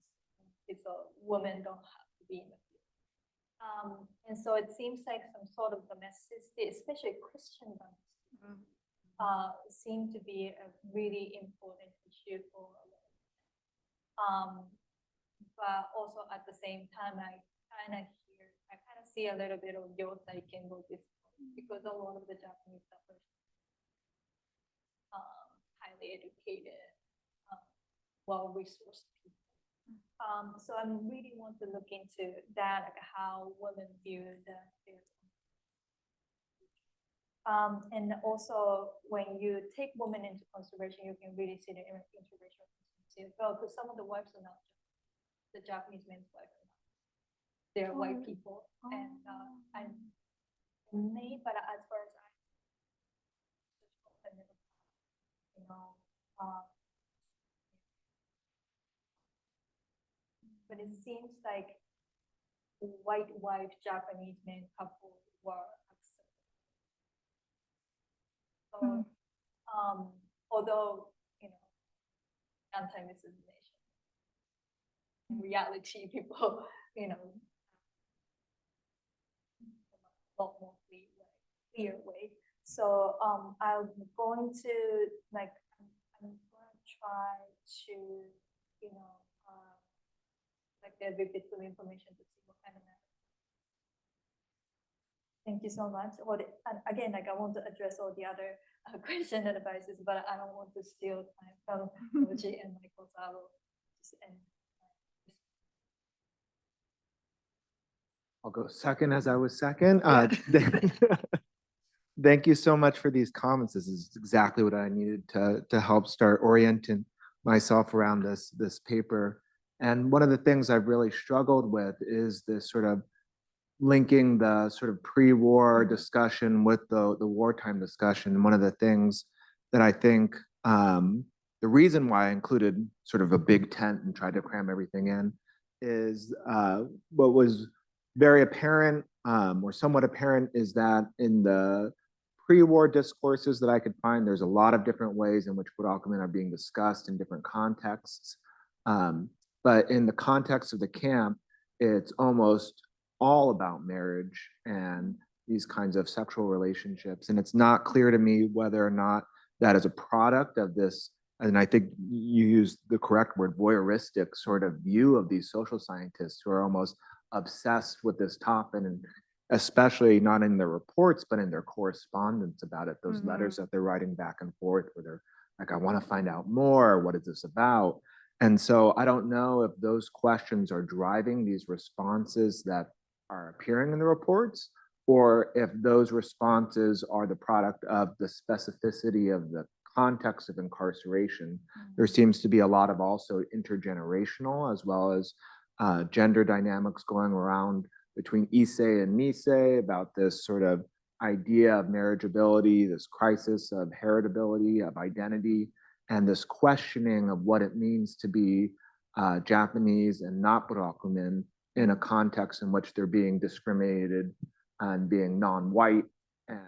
so women don't have to be in the field. And so it seems like some sort of domesticity, especially Christian domesticity, seem to be a really important issue for but also at the same time, I kind of see a little bit of your thinking with this because a lot of the Japanese are highly educated, well-resourced people. So I really want to look into that, like how women view their and also when you take women into consideration, you can really see the interracial as well, because some of the wives are not the Japanese men's wives are not. They're white people, and I may, but as far as you know, but it seems like white wife Japanese men couple were accepted. So, although you know, anti-discrimination, in reality, people you know, a lot more clear way. So I'm going to like I'm going to try to you know like every bit of information to see what kind of matter. Thank you so much. And again, like I want to address all the other question and advices, but I don't want to steal time from Koji and Lau-Ozawa. I'll go second as I was second. Thank you so much for these comments. This is exactly what I needed to help start orienting myself around this paper. And one of the things I've really struggled with is this sort of linking the sort of pre-war discussion with the wartime discussion. And one of the things that I think the reason why I included sort of a big tent and tried to cram everything in is what was very apparent or somewhat apparent is that in the pre-war discourses that I could find, there's a lot of different ways in which Burakumin are being discussed in different contexts. But in the context of the camp, it's almost all about marriage and these kinds of sexual relationships. And it's not clear to me whether or not that is a product of this, and I think you used the correct word, voyeuristic sort of view of these social scientists who are almost obsessed with this topic, and especially not in their reports, but in their correspondence about it, those letters that they're writing back and forth where they're like, I want to find out more, what is this about? And so I don't know if those questions are driving these responses that are appearing in the reports, or if those responses are the product of the specificity of the context of incarceration. There seems to be a lot of also intergenerational as well as gender dynamics going around between Issei and Nisei about this sort of idea of marriageability, this crisis of heritability, of identity, and this questioning of what it means to be Japanese and not Burakumin in a context in which they're being discriminated and being non-white and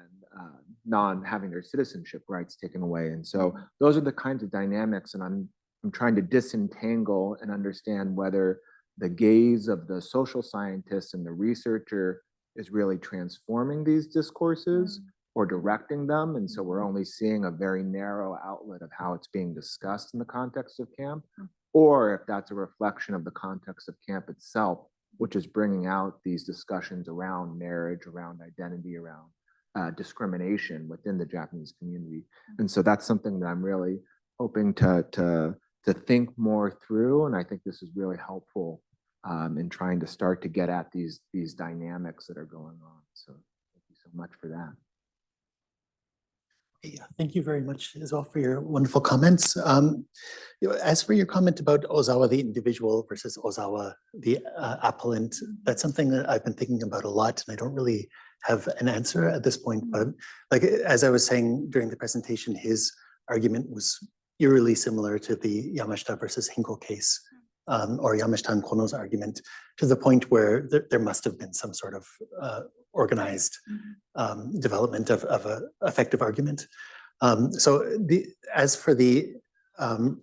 non having their citizenship rights taken away. And so those are the kinds of dynamics, and I'm trying to disentangle and understand whether the gaze of the social scientist and the researcher is really transforming these discourses or directing them. And so we're only seeing a very narrow outlet of how it's being discussed in the context of camp, or if that's a reflection of the context of camp itself, which is bringing out these discussions around marriage, around identity, around discrimination within the Japanese community. And so that's something that I'm really hoping to think more through. And I think this is really helpful in trying to start to get at these dynamics that are going on. So thank you so much for that. Yeah, thank you very much as well for your wonderful comments. As for your comment about Ozawa, the individual, versus Ozawa, the appellant, that's something that I've been thinking about a lot, and I don't really have an answer at this point. But like as I was saying during the presentation, his argument was eerily similar to the Yamashita versus Hinkle case, or Yamashita and Kono's argument, to the point where there must have been some sort of organized development of an effective argument. As for the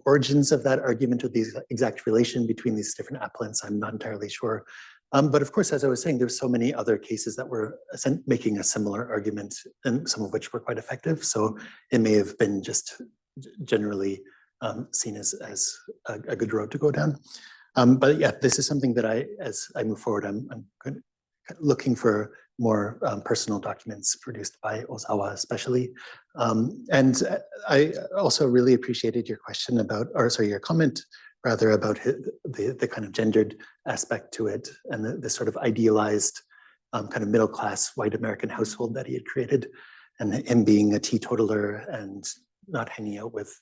origins of that argument, or the exact relation between these different appellants, I'm not entirely sure. But of course, as I was saying, there's so many other cases that were making a similar argument, and some of which were quite effective. So it may have been just generally seen as a good road to go down. But yeah, this is something that as I move forward, I'm looking for more personal documents produced by Ozawa especially. And I also really appreciated your question about, or sorry, your comment rather about the kind of gendered aspect to it, and the sort of idealized kind of middle-class white American household that he had created, and him being a teetotaler and not hanging out with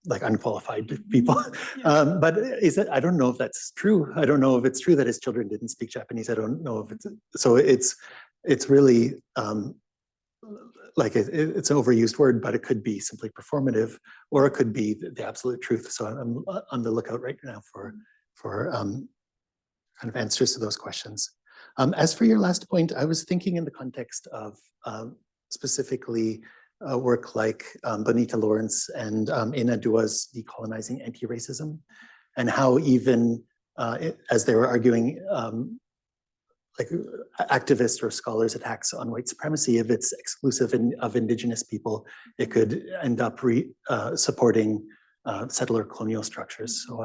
like unqualified people. But I don't know if that's true. I don't know if it's true that his children didn't speak Japanese. I don't know if it's really like it's an overused word, but it could be simply performative, or it could be the absolute truth. So I'm on the lookout right now for kind of answers to those questions. As for your last point, I was thinking in the context of specifically work like Bonita Lawrence and Ina Dua's Decolonizing Anti-Racism, and how even as they were arguing like activist or scholars' attacks on white supremacy, if it's exclusive of indigenous people, it could end up supporting settler colonial structures. So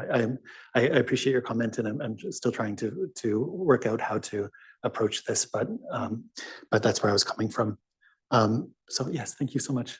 I appreciate your comment, and I'm still trying to work out how to approach this, but that's where I was coming from. So yes, thank you so much.